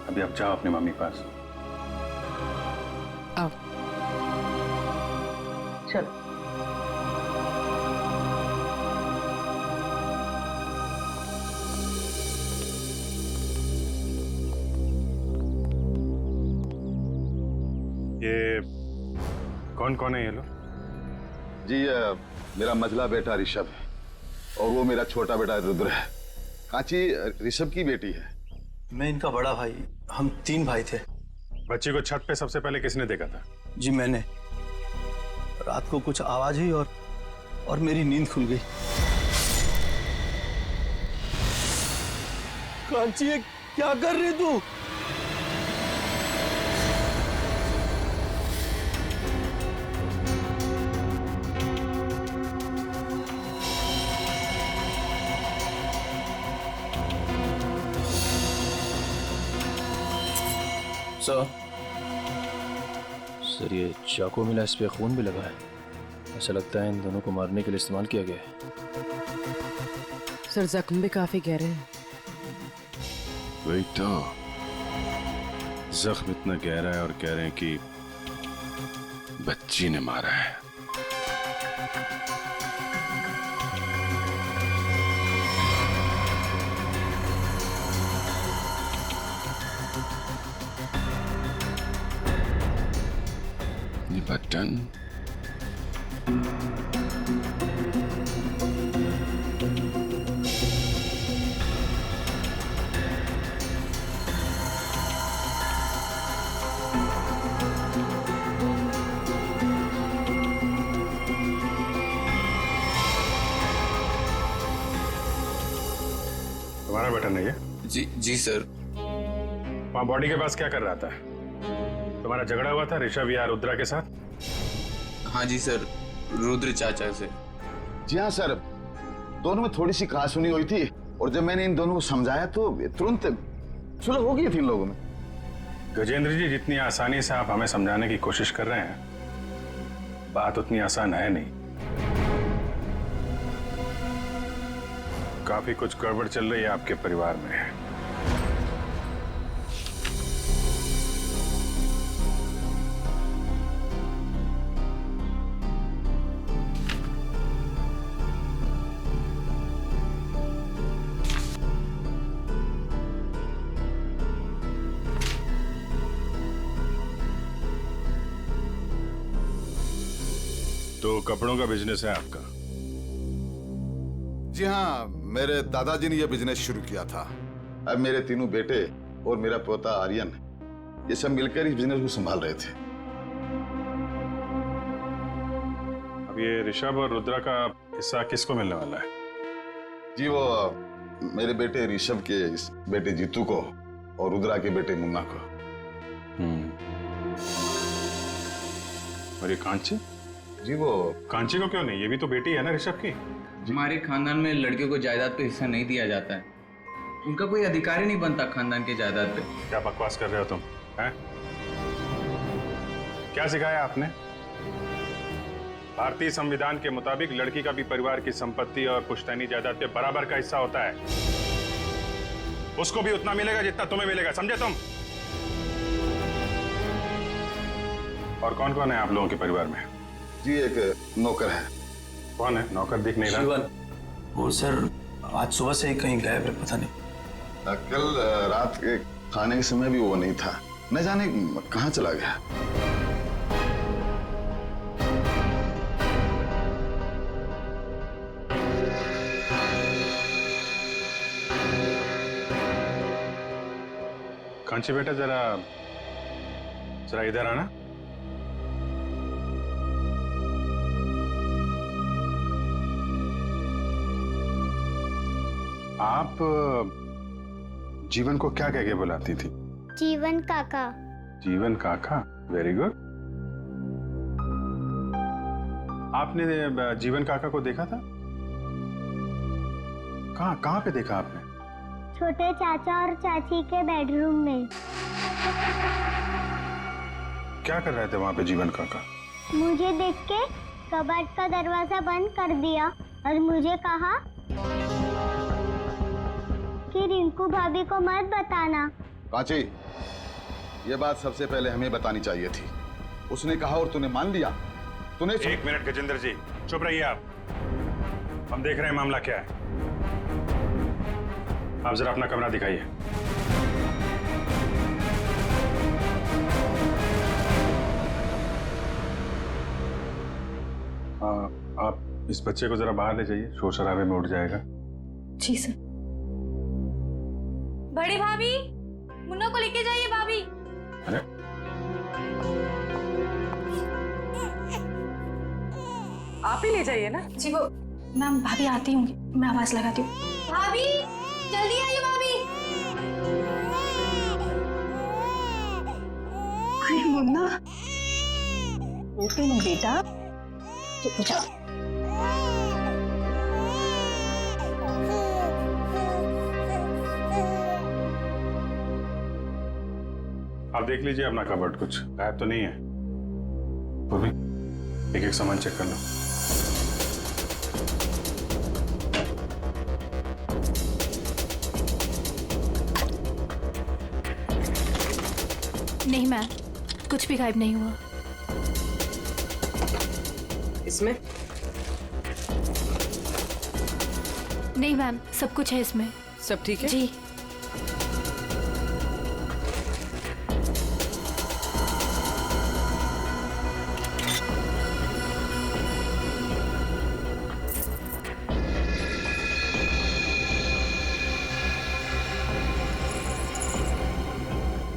अभी आप जाओ अपनी मम्मी के पास। आओ। चलो। ये कौन है ये लोग? जी मेरा मझला बेटा ऋषभ है और वो मेरा छोटा बेटा रुद्र है। कांची ऋषभ की बेटी है। मैं इनका बड़ा भाई, हम 3 भाई थे। बच्ची को छत पे सबसे पहले किसने देखा था? जी मैंने। रात को कुछ आवाज हुई और मेरी नींद खुल गई। कांची क्या कर रही तू? सर ये चाकू मिला, इस पे खून भी लगा है। ऐसा लगता है इन दोनों को मारने के लिए इस्तेमाल किया गया है। सर जख्म भी काफी गहरे हैं। वही तो, जख्म इतना गहरा है और कह रहे हैं कि बच्ची ने मारा है। ये बटन तुम्हारा बटन है ये? जी सर। वहां बॉडी के पास क्या कर रहा था? तुम्हारा झगड़ा हुआ था ऋषभ या रुद्रा के साथ? हाँ जी सर, रुद्र चाचा से। जी हाँ सर, दोनों में थोड़ी सी कहासुनी हुई थी और जब मैंने इन दोनों को समझाया तो तुरंत सुलह हो गई थी इन लोगों में। गजेंद्र जी, जितनी आसानी से आप हमें समझाने की कोशिश कर रहे हैं, बात उतनी आसान है नहीं। काफी कुछ गड़बड़ चल रही है आपके परिवार में। तो कपड़ों का बिजनेस है आपका? जी हाँ, मेरे दादाजी ने यह बिजनेस शुरू किया था। अब मेरे तीनों बेटे और मेरा पोता आर्यन, ये सब मिलकर इस बिजनेस को संभाल रहे थे। अब ये ऋषभ और रुद्रा का हिस्सा किसको मिलने वाला है? जी वो मेरे बेटे ऋषभ के बेटे जीतू को और रुद्रा के बेटे मुन्ना को। और ये कांची? जी वो कांची को क्यों नहीं? ये भी तो बेटी है ना ऋषभ की। हमारे खानदान में लड़कियों को जायदाद पे हिस्सा नहीं दिया जाता है। उनका कोई अधिकार ही नहीं बनता खानदान के जायदाद पे। क्या बकवास कर रहे हो तुम? हैं? क्या सिखाया आपने? भारतीय संविधान के मुताबिक लड़की का भी परिवार की संपत्ति और पुश्तैनी जायदाद पे बराबर का हिस्सा होता है। उसको भी उतना मिलेगा जितना तुम्हें मिलेगा, समझे तुम? और कौन कौन है आप लोगों के परिवार में? जी एक नौकर है। कौन है नौकर? दिख नहीं रहा। जीवन, वो सर आज सुबह से ही कहीं गायब है, पता नहीं। कल रात के खाने के समय भी वो नहीं था, न जाने कहाँ चला गया। कांची बेटा जरा जरा इधर आना। आप जीवन को क्या कह के बुलाती थी? जीवन काका। जीवन काका, वेरी गुड। आपने जीवन काका को देखा था? कहाँ पे देखा आपने? छोटे चाचा और चाची के बेडरूम में। क्या कर रहे थे वहां पे जीवन काका? मुझे देख के कबर्ड का दरवाजा बंद कर दिया और मुझे कहा कि रिंकू भाभी को मत बताना। कांची, ये बात सबसे पहले हमें बतानी चाहिए थी। उसने कहा और तूने मान लिया। तूने एक मिनट गजेंद्र जी, चुप रहिए आप। हम देख रहे हैं मामला क्या है। आप जरा अपना कमरा दिखाइए। आप इस बच्चे को जरा बाहर ले जाइए, शोर शराबे में उठ जाएगा। जी सर। बड़ी भाभी, मुन्ना को लेके जाइए भाभी। अरे आप ही ले जाइए ना। जी वो मैम भाभी आती होंगी, मैं आवाज लगाती हूँ। भाभी जल्दी आइए भाभी। अरे मुन्ना, उठो ना बेटा। चुप जाओ। आप देख लीजिए अपना कबर्ड, कुछ गायब तो नहीं है। पूर्वी, एक एक सामान चेक कर लो। नहीं मैम, कुछ भी गायब नहीं हुआ। इसमें? नहीं मैम, सब कुछ है इसमें। सब ठीक है? जी।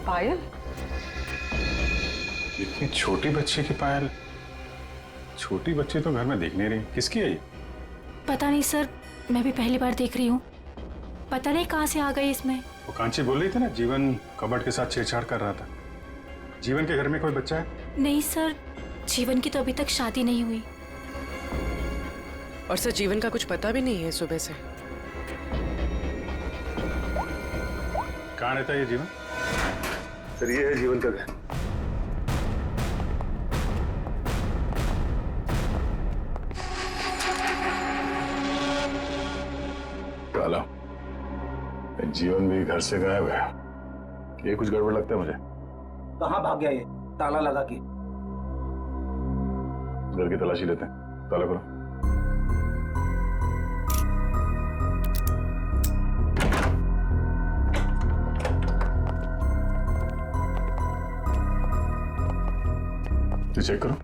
पायल? इतनी छोटी बच्ची की पायल? छोटी बच्ची तो घर में दिख नहीं रही, किसकी है ये? पता नहीं सर, मैं भी पहली बार देख रही हूँ। पता नहीं कहाँ से आ गई इसमें। वो कांची बोल रही थी ना, जीवन कबर्ड के साथ छेड़छाड़ कर रहा था। जीवन के घर में कोई बच्चा है? नहीं सर, जीवन की तो अभी तक शादी नहीं हुई। और सर जीवन का कुछ पता भी नहीं है सुबह से। कहाँ रहता है ये जीवन? सर ये है जीवन का घर। काला, जीवन भी घर से गायब है। ये कुछ गड़बड़ लगता है मुझे। कहाँ भाग गया ये ताला लगा के? घर की तलाशी लेते हैं, ताला करो। चेक करो।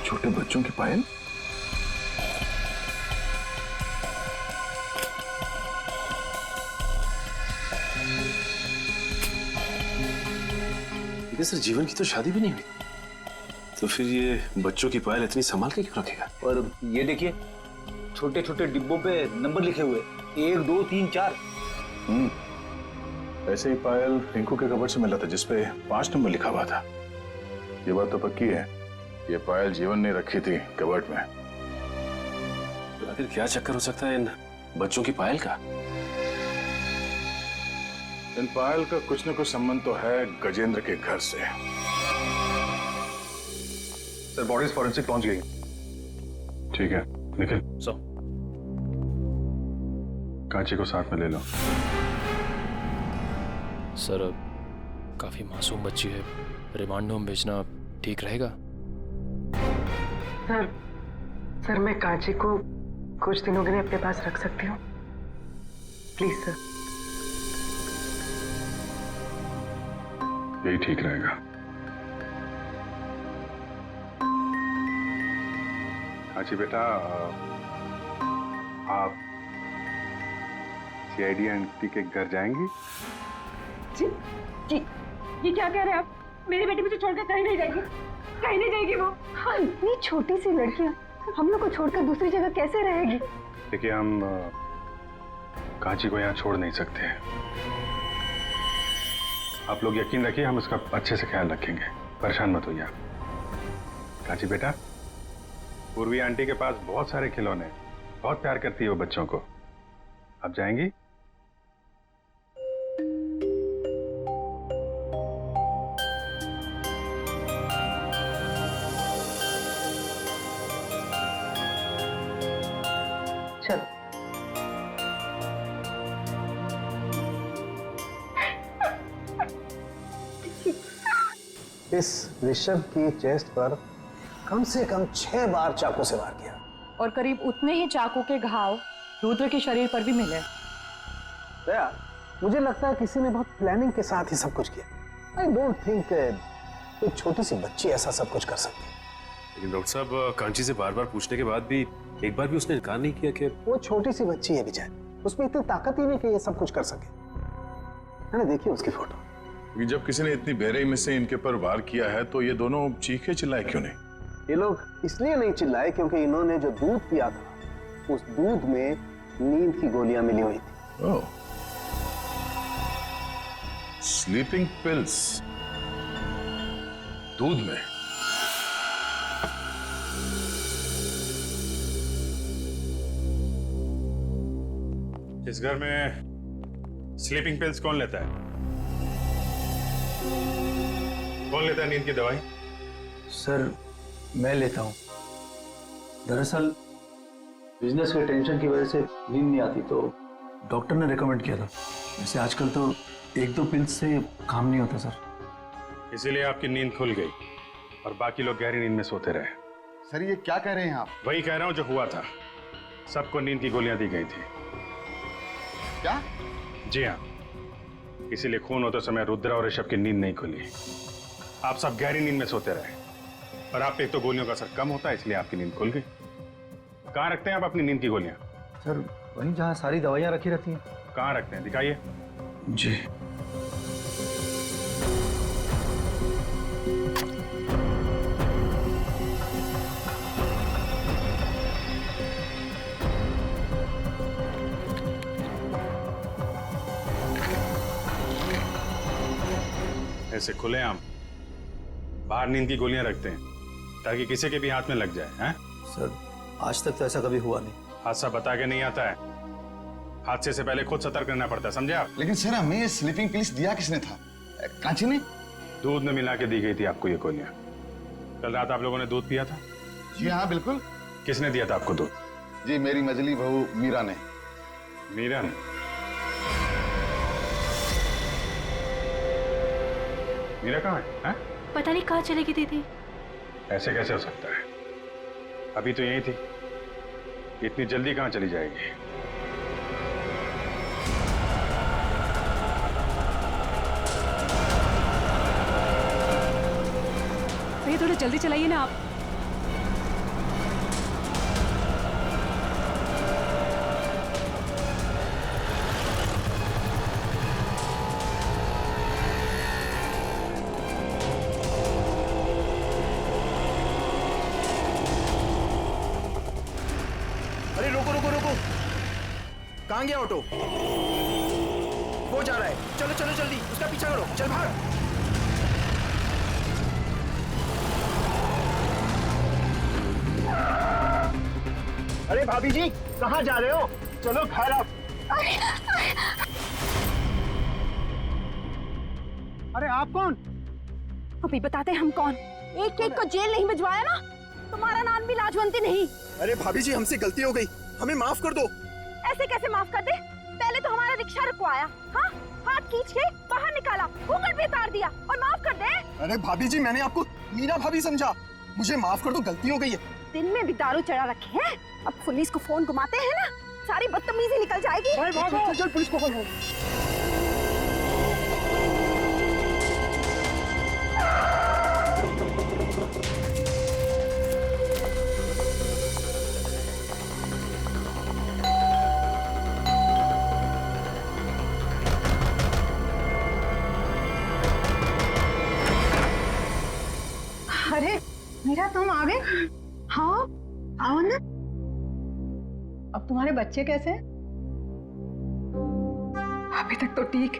छोटे बच्चों की पायल? सर जीवन की तो शादी भी नहीं हुई, तो फिर ये बच्चों की पायल इतनी संभाल के क्यों रखेगा? और ये देखिए, छोटे छोटे डिब्बों पे नंबर लिखे हुए, 1 2 3 4। ऐसे ही पायल रिंकू के कबर्ड से मिला था जिसपे 5 नंबर लिखा हुआ था। ये बात तो पक्की है, ये पायल जीवन ने रखी थी कबर्ड में। आखिर क्या चक्कर हो सकता है इन बच्चों की पायल का? इन पायल का कुछ न कुछ संबंध तो है गजेंद्र के घर से। सर बॉडीज फॉरेंसिक पहुंच गई। ठीक है निखिल, सो कांची को साथ में ले लो। सर काफी मासूम बच्ची है, रिमांड होम भेजना ठीक रहेगा? सर मैं कांची को कुछ दिनों के लिए अपने पास रख सकती हूँ, प्लीज सर। यही ठीक रहेगा। कांची बेटा, आप सीआईडी आंटी के घर जाएंगी? जी, ये क्या कह रहे हैं आप? मेरी बेटी मुझे छोड़कर कहीं नहीं जाएगी, कहीं नहीं जाएगी वो। हाँ, इतनी छोटी सी लड़कियां हम लोग को छोड़कर दूसरी जगह कैसे रहेगी? देखिए हम कांची को यहाँ छोड़ नहीं सकते हैं। आप लोग यकीन रखिए, हम इसका अच्छे से ख्याल रखेंगे, परेशान मत होइए आप। कांची बेटा, पूर्वी आंटी के पास बहुत सारे खिलौने हैं, बहुत प्यार करती है वो बच्चों को। आप जाएंगी? चलो। इस ऋषभ की चेस्ट पर कम से कम 6 बार चाकू से वार किया और करीब उतने ही चाकू के घाव रुद्र के शरीर पर भी मिले। दया, मुझे लगता है किसी ने बहुत प्लानिंग के साथ ही सब कुछ किया। आई डोंट थिंक एक छोटी सी बच्ची ऐसा सब कुछ कर सकती है। लेकिन डॉक्टर साहब, कांची से बार बार पूछने के बाद भी एक बार भी उसने इनकार नहीं किया कि वो छोटी सी बच्ची है विजय, उसमें इतनी ताकत ही नहीं कि ये सब कुछ कर सके, है ना? देखिए उसकी फोटो। जब किसी ने इतनी बेरहमी से इनके पर वार किया है तो ये दोनों चीखे चिल्लाए क्यों नहीं? ये लोग इसलिए नहीं चिल्लाए क्योंकि इन्होंने जो दूध पिया था उस दूध में नींद की गोलियां मिली हुई थी। ओह, स्लीपिंग पिल्स दूध में। इस घर में स्लीपिंग पिल्स कौन लेता है? कौन लेता है नींद की दवाई? सर मैं लेता हूँ। दरअसल बिजनेस के टेंशन की वजह से नींद नहीं आती तो डॉक्टर ने रेकमेंड किया था। वैसे आजकल तो 1-2 पिल्स से काम नहीं होता सर। इसीलिए आपकी नींद खुल गई और बाकी लोग गहरी नींद में सोते रहे। सर ये क्या कह रहे हैं आप? वही कह रहा हूं जो हुआ था। सबको नींद की गोलियां दी गई थी। क्या? जी हाँ, इसीलिए खून होते समय रुद्रा और ऋषभ की नींद नहीं खुली। आप सब गहरी नींद में सोते रहे और आप पे एक तो गोलियों का असर कम होता है, इसलिए आपकी नींद खुल गई। कहाँ रखते हैं आप अपनी नींद की गोलियां? सर वहीं जहाँ सारी दवाइयाँ रखी रहती हैं। कहाँ रखते हैं, दिखाइए। जी ऐसे खुलेआम बाहर नींद की गोलियां रखते हैं ताकि किसी के भी हाथ में लग जाए। हैं? सर आज तक तो ऐसा कभी हुआ नहीं। हादसा बता के नहीं आता है, हादसे से पहले खुद सतर्क रहना पड़ता है, समझे आप? लेकिन सर हमें ये स्लीपिंग पिल्स दिया किसने था? कांची ने? दूध में मिला के दी गई थी आपको ये गोलियां। कल रात आप लोगों ने दूध पिया था? जी हाँ बिल्कुल। किसने दिया था आपको दूध? जी मेरी मजली बहू मीरा ने। मीरा ने? मीरा कहाँ है? पता नहीं कहाँ चलेगी दीदी। ऐसे कैसे हो सकता है? अभी तो यही थी, इतनी जल्दी कहाँ चली जाएगी? भैया थोड़ा जल्दी चलाइए ना आप। अरे रुको रुको रुको, कहाँ गया ऑटो? वो जा रहा है, चलो चलो जल्दी उसका पीछा करो, चल भाग। अरे भाभी जी कहाँ जा रहे हो? चलो घर आप। अरे आप कौन? अभी बताते हम कौन। एक एक को जेल नहीं भिजवाया ना, तुम्हारा नाम भी लाजवंती नहीं। अरे भाभी जी हमसे गलती हो गई, हमें माफ कर दो। ऐसे कैसे माफ कर दे? पहले तो हमारा रिक्शा रुकवाया, हाँ, हाथ खींच के बाहर निकाला, घूंघट भी उतार दिया और माफ कर दे। अरे भाभी जी मैंने आपको मीरा भाभी समझा, मुझे माफ कर दो, गलती हो गई है। दिन में भी दारू चढ़ा रखे हैं, अब पुलिस को फोन घुमाते हैं ना, सारी बदतमीजी निकल जाएगी। चल पुलिस को फोन करो। अरे मीरा तुम आ गए? हाँ आओ ना। अब तुम्हारे बच्चे कैसे हैं? अभी तक तो ठीक,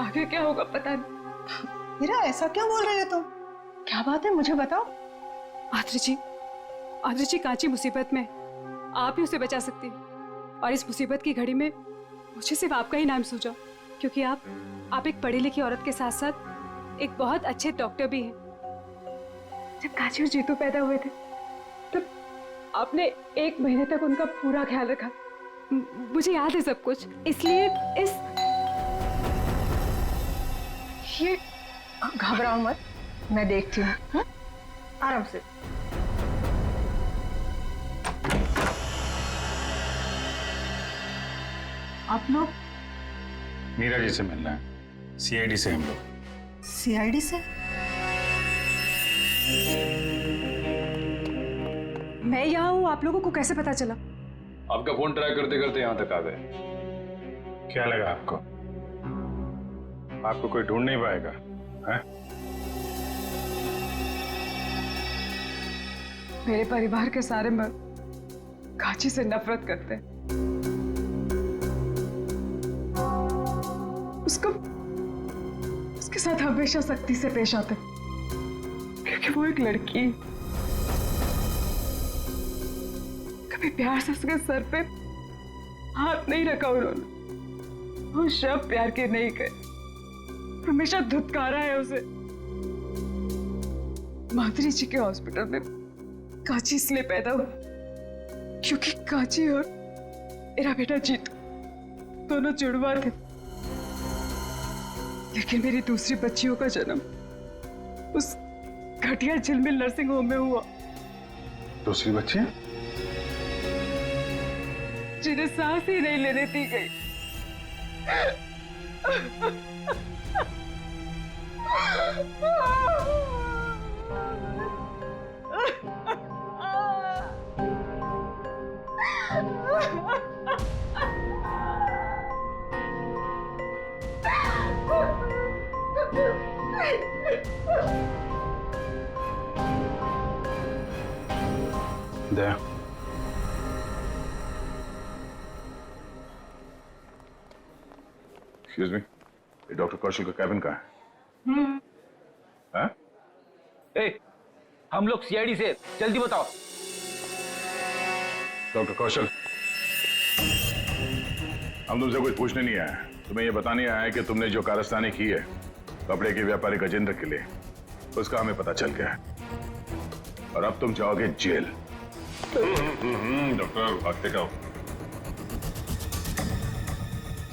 आगे क्या होगा पता नहीं। मीरा ऐसा क्यों बोल रहे हो तुम? क्या बात है मुझे बताओ। आदर्श जी कांची मुसीबत में, आप ही उसे बचा सकती हैं। और इस मुसीबत की घड़ी में मुझे सिर्फ आपका ही नाम सूझा, क्योंकि आप एक पढ़ी लिखी औरत के साथ साथ एक बहुत अच्छे डॉक्टर भी हैं। जब कांची और जीतू पैदा हुए थे तब आपने 1 महीने तक उनका पूरा ख्याल रखा। मुझे याद है सब कुछ, इसलिए ये घबराओ मत, मैं देखती हूँ, आराम से। आप लोग मीरा जी से मिलना है, सीआईडी से हम लोग। सीआईडी से? मैं यहाँ हूँ, आप लोगों को कैसे पता चला? आपका फोन ट्राई करते करते यहाँ तक आ गए। क्या लगा आपको? आपको कोई ढूंढ नहीं पाएगा है? मेरे परिवार के सारे मर्द कांची से नफरत करते हैं। उसके साथ हमेशा सख्ती से पेश आते, क्योंकि वो एक लड़की है। कभी प्यार से उसके सर पे हाथ नहीं रखा उन्होंने, वो शब्द प्यार के नहीं कहे, हमेशा धुतकारा है उसे। माधुरी जी के हॉस्पिटल में कांची इसलिए पैदा हुआ क्योंकि कांची और मेरा बेटा जीतू दोनों जुड़वा थे, लेकिन मेरी दूसरी बच्चियों का जन्म उस घटिया झिलमिल नर्सिंग होम में हुआ। दूसरी बच्ची? जिन्हें सांस ही नहीं लेने दी गई। दया, एक्सक्यूज मी, ये डॉक्टर कौशल का कैबिन कहाँ है? हाँ? हम लोग सीआईडी से, जल्दी बताओ। डॉक्टर कौशल, हम तुमसे कुछ पूछने नहीं आए, तुम्हें यह बताने आया है कि तुमने जो कारस्तानी की है कपड़े के व्यापारी गजेंद्र के लिए, उसका हमें पता चल गया है और अब तुम जाओगे जेल। डॉक्टर भागते का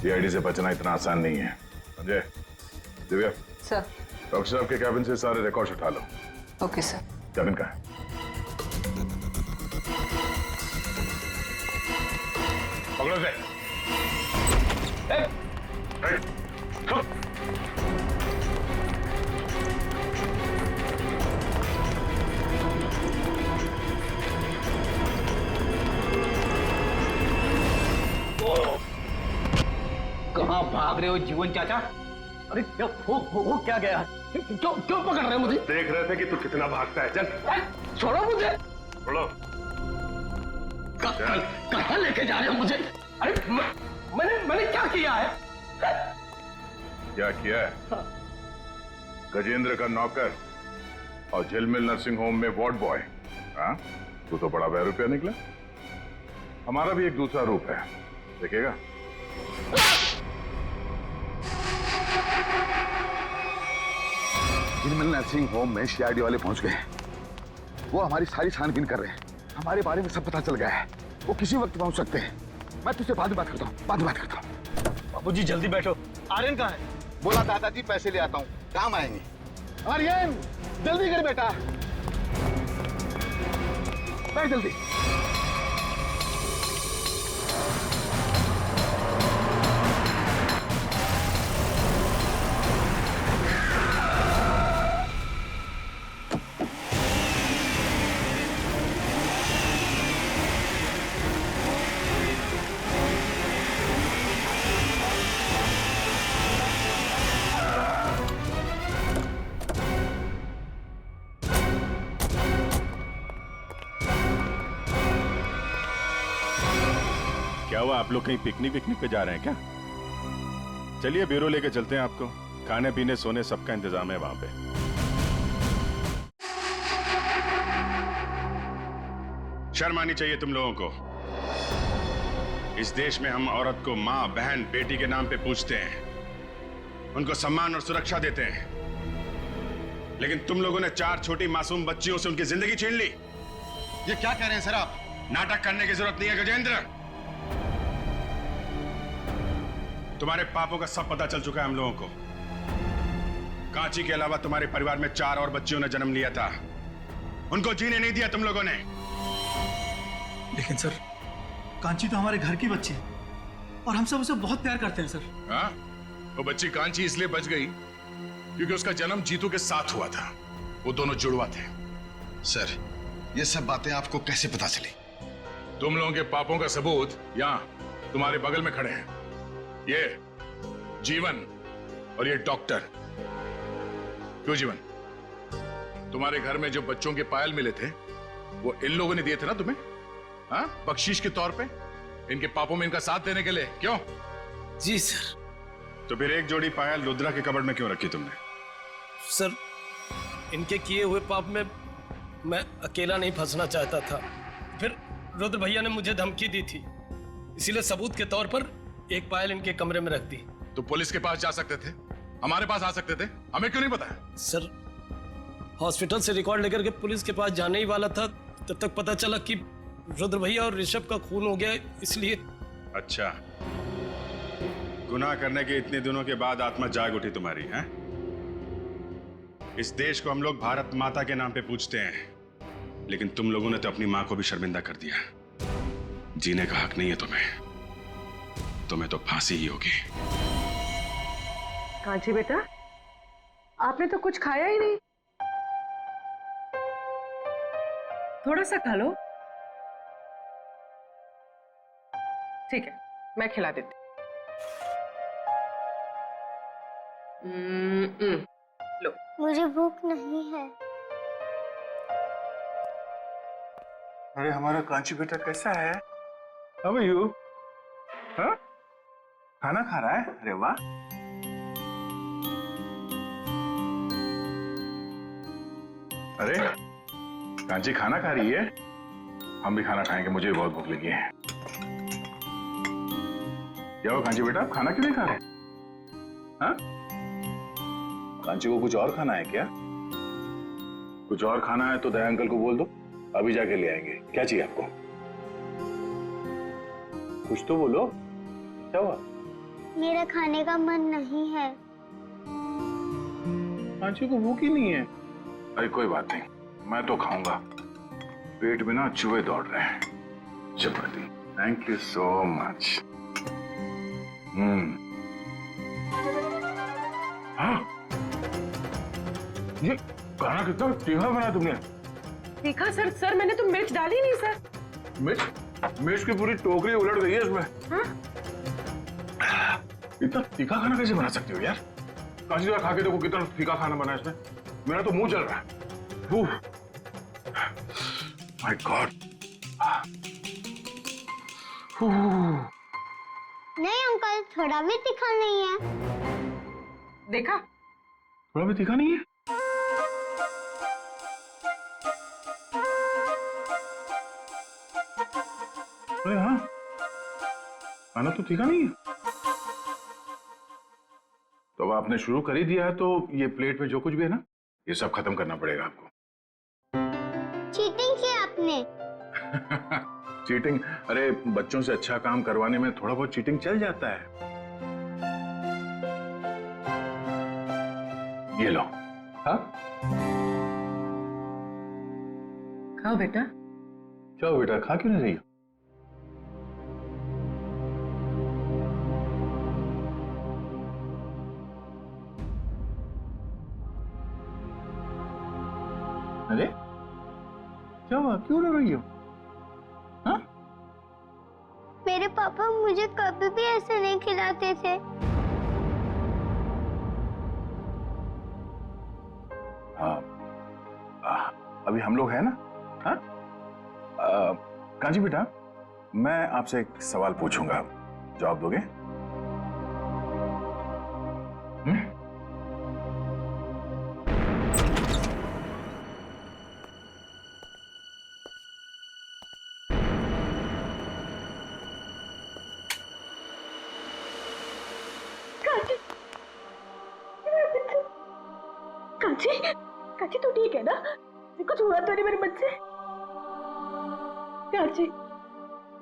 सीआईडी से बचना इतना आसान नहीं है, समझे? दिव्या सर। डॉक्टर साहब के कैबिन से सारे रिकॉर्ड्स उठा लो। Okay sir. कैबिन का है? पकड़ो से। कहाँ भाग रहे हो जीवन चाचा? अरे क्या हो क्या गया? क्यों पकड़ रहे हो मुझे? देख रहे थे कि तू कितना भागता है। चल छोड़ो मुझे। छोड़ो। कहाँ लेके जा रहे हो मुझे? अरे मैंने क्या किया है? क्या किया है? गजेंद्र का नौकर और झिलमिल नर्सिंग होम में वार्ड बॉय, हाँ? तू तो बड़ा बहरूपिया निकला। हमारा भी एक दूसरा रूप है, देखेगा। जिनमल नर्सिंग होम में सीआईडी वाले पहुंच गए। वो हमारी सारी छानबीन कर रहे हैं। हमारे बारे में सब पता चल गया है। वो किसी वक्त पहुंच सकते हैं। मैं तुझसे बाद में बात करता हूँ, बाद में बात करता हूँ। बाबूजी जल्दी बैठो, आर्यन कहाँ है? बोला दादाजी पैसे ले आता हूँ, काम आएंगे। आर्यन जल्दी कर बेटा, बैठ जल्दी। क्या हुआ, आप लोग कहीं पिकनिक पे जा रहे हैं क्या? चलिए ब्यूरो लेके चलते हैं आपको। खाने पीने सोने सबका इंतजाम है वहां पे। शर्म आनी चाहिए तुम लोगों को। इस देश में हम औरत को माँ, बहन, बेटी के नाम पे पूछते हैं, उनको सम्मान और सुरक्षा देते हैं। लेकिन तुम लोगों ने 4 छोटी मासूम बच्चियों से उनकी जिंदगी छीन ली। ये क्या कह रहे हैं सर आप? नाटक करने की जरूरत नहीं है गजेंद्र। तुम्हारे पापों का सब पता चल चुका है हम लोगों को। कांची के अलावा तुम्हारे परिवार में 4 और बच्चियों ने जन्म लिया था। उनको जीने नहीं दिया तुम लोगों ने। लेकिन सर, कांची तो हमारे घर की बच्ची है और हम सब उसे बहुत प्यार करते हैं सर। हाँ? वो बच्ची कांची इसलिए बच गई क्योंकि उसका जन्म जीतू के साथ हुआ था। वो दोनों जुड़वा थे। सर, ये सब बातें आपको कैसे पता चली? तुम लोगों के पापों का सबूत यहाँ तुम्हारे बगल में खड़े हैं। ये जीवन और ये डॉक्टर। क्यों जीवन, तुम्हारे घर में जो बच्चों के पायल मिले थे वो इन लोगों ने दिए थे ना तुम्हें? हाँ, बख्शीश के तौर पे, इनके पापों में इनका साथ देने के लिए। क्यों? जी सर। तो फिर एक जोड़ी पायल रुद्रा के कबर्ड में क्यों रखी तुमने? सर, इनके किए हुए पाप में मैं अकेला नहीं फंसना चाहता था। फिर रुद्र भैया ने मुझे धमकी दी थी, इसीलिए सबूत के तौर पर एक पायल इनके कमरे में रख दी। तो पुलिस के पास जा सकते थे, हमारे पास आ सकते थे, हमें क्यों नहीं बताया? सर, हॉस्पिटल से रिकॉर्ड लेकर के पुलिस के पास जाने ही वाला था, तब तक पता चला कि रुद्र भैया और ऋषभ का खून हो गया, इसलिए। अच्छा, गुनाह करने के इतने दिनों के बाद आत्मा जाग उठी तुम्हारी, हैं? इस देश को हम लोग भारत माता के नाम पे पूजते हैं, लेकिन तुम लोगों ने तो अपनी मां को भी शर्मिंदा कर दिया। जीने का हक नहीं है तुम्हें तो फांसी ही होगी। कांची बेटा, आपने तो कुछ खाया ही नहीं। थोड़ा सा खा लो। ठीक है, मैं खिला देती। लो। मुझे भूख नहीं है। अरे हमारा कांची बेटा कैसा है? How are you? हाँ? खाना खा रहा है? अरे वाह। अरे कांची खाना खा रही है? हम भी खाना खाएंगे, मुझे भी बहुत भूख लगी है। क्या हुआ कांची बेटा, आप खाना क्यों नहीं खा रहे? हाँ? कांची को कुछ और खाना है क्या? कुछ और खाना है तो दया अंकल को बोल दो, अभी जाके ले आएंगे। क्या चाहिए आपको? कुछ तो बोलो, क्या हुआ? मेरा खाने का मन नहीं है। कांची को भूख ही नहीं है। अरे कोई बात नहीं, मैं तो खाऊंगा। पेट में ना चूहे दौड़ रहे हैं। चपाती, थैंक यू सो मच। हाँ, ये खाना कितना तीखा बना तुमने? तीखा सर, मैंने तो मिर्च डाली नहीं सर। मिर्च की पूरी टोकरी उलट गई है इसमें। हाँ? इतना तीखा खाना कैसे बना सकती हो यार? कांची जरा खा के देखो कितना तीखा खाना बना है इसमें। मेरा तो मुंह जल रहा है। My God. नहीं अंकल, थोड़ा भी तीखा नहीं है। देखा? थोड़ा भी तीखा नहीं है? खाना तो ठीका नहीं है। तो अब आपने शुरू कर ही दिया है तो ये प्लेट में जो कुछ भी है ना, ये सब खत्म करना पड़ेगा आपको। चीटिंग की आपने। चीटिंग? अरे बच्चों से अच्छा काम करवाने में थोड़ा बहुत चीटिंग चल जाता है। ये लो। हाँ खाओ बेटा। जाओ बेटा, खा क्यों नहीं रही हो? अरे क्या हुआ, क्यों रो रही हो? हाँ? मेरे पापा मुझे कभी भी ऐसे नहीं खिलाते थे। अभी हम लोग हैं ना? हाँ? कांची बेटा, मैं आपसे एक सवाल पूछूंगा, जवाब दोगे? कांची, कांची तू ठीक है ना? कुछ हुआ तो नहीं मेरे बच्चे? कांची,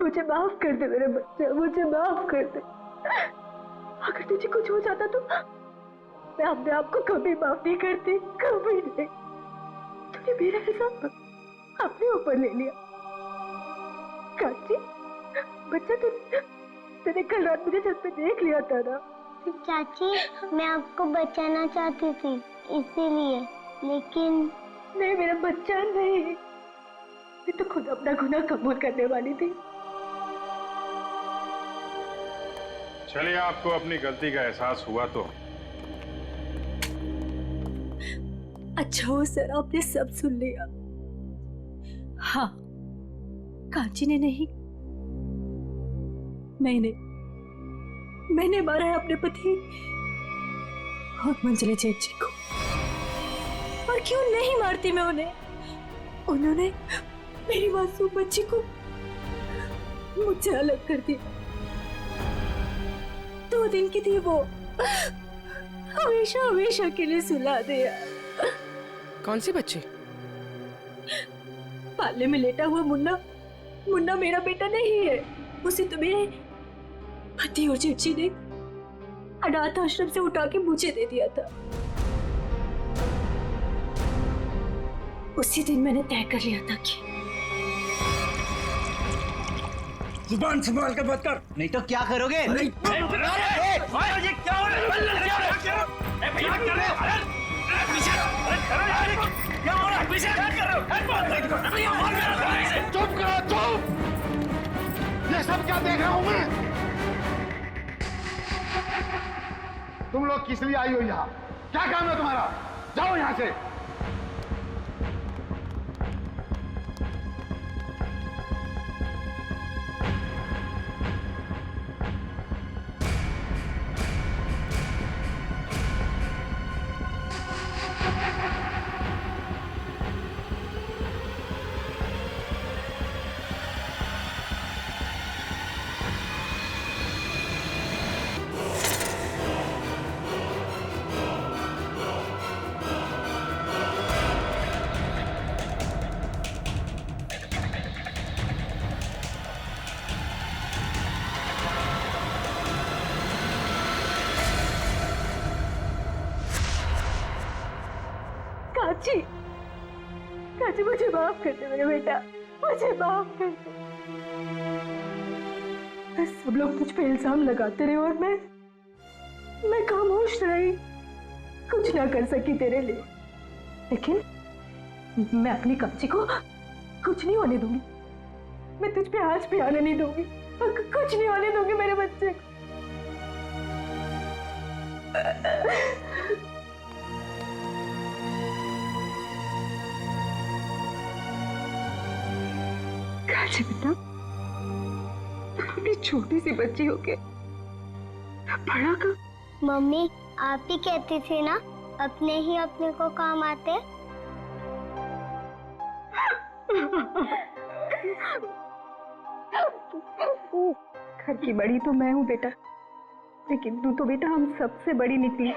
मुझे माफ कर दे मेरे बच्चे, मुझे माफ कर दे। अगर तुझे कुछ हो जाता तो मैं अपने आप को कभी माफ नहीं करती, कभी नहीं। तूने मेरा हिसाब अपने ऊपर ले लिया। कांची, बच्चा तूने कल रात मुझे छत पे देख लिया था ना? चाची, मैं आपको बचाना चाहती थी इसीलिए, लेकिन नहीं मेरा बच्चा नहीं, मैं तो खुद अपना गुनाह कबूल करने वाली थी। चलिए, आपको अपनी गलती का एहसास हुआ तो अच्छा हो सर, आपने सब सुन लिया। हाँ, कांची ने नहीं, मैंने मारा है अपने पति और मंजले जेठ जी को। और क्यों नहीं मारती मैं उन्हें? उन्होंने मेरी मासूम बच्ची को मुझसे अलग कर दिया। 2 दिन की थी वो, हमेशा हमेशा के लिए सुला दिया। कौन सी बच्ची? पाले में लेटा हुआ मुन्ना मेरा बेटा नहीं है। उसे तो मेरे पति और जेठ जी ने अनाथ आश्रम से उठा के मुझे दे दिया था। उसी दिन मैंने तय कर लिया था कि जुबान संभाल कर बात कर, नहीं तो क्या करोगे? चुप करो, चुप! ये सब क्या देख रहा हूं मैं? तुम लोग किस लिए आई हो यहाँ? क्या काम है तुम्हारा? जाओ यहाँ से। कांची, मुझे माफ कर दे मेरे बेटा, मुझे माफ कर दे। सब लोग तुझ पे इल्जाम लगाते रहे और मैं खामोश रही, कुछ ना कर सकी तेरे लिए। लेकिन मैं अपनी कांची को कुछ नहीं होने दूंगी। मैं तुझ पे आज भी आने नहीं दूंगी, कुछ नहीं होने दूंगी मेरे बच्चे को। कांची बेटा, अपनी छोटी सी बच्ची हो के बड़ा का। मम्मी, आप ही कहती थी ना अपने ही अपने को काम आते। घर की बड़ी तो मैं हूँ बेटा, लेकिन तू तो बेटा हम सबसे बड़ी निकली।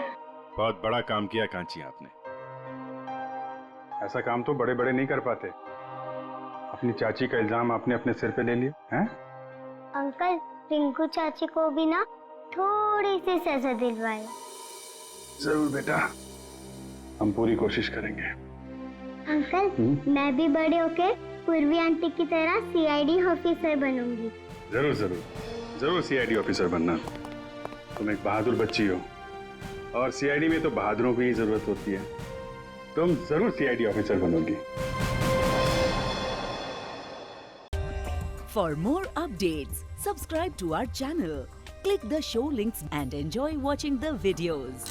बहुत बड़ा काम किया कांची आपने। ऐसा काम तो बड़े बड़े नहीं कर पाते। अपनी चाची का इल्जाम आपने अपने सिर पे ले लिया हैं? अंकल रिंकू चाची को भी ना थोड़ी सी सजा दिलवाए। जरूर बेटा, हम पूरी कोशिश करेंगे। अंकल मैं भी बड़े होके पूर्वी आंटी की तरह सीआईडी ऑफिसर बनूंगी। जरूर जरूर जरूर सीआईडी ऑफिसर बनना। तुम एक बहादुर बच्ची हो और सीआईडी में तो बहादुरों की ही जरूरत होती है। तुम जरूर सीआईडी ऑफिसर बनोगी। For more updates, subscribe to our channel, click the show links and enjoy watching the videos.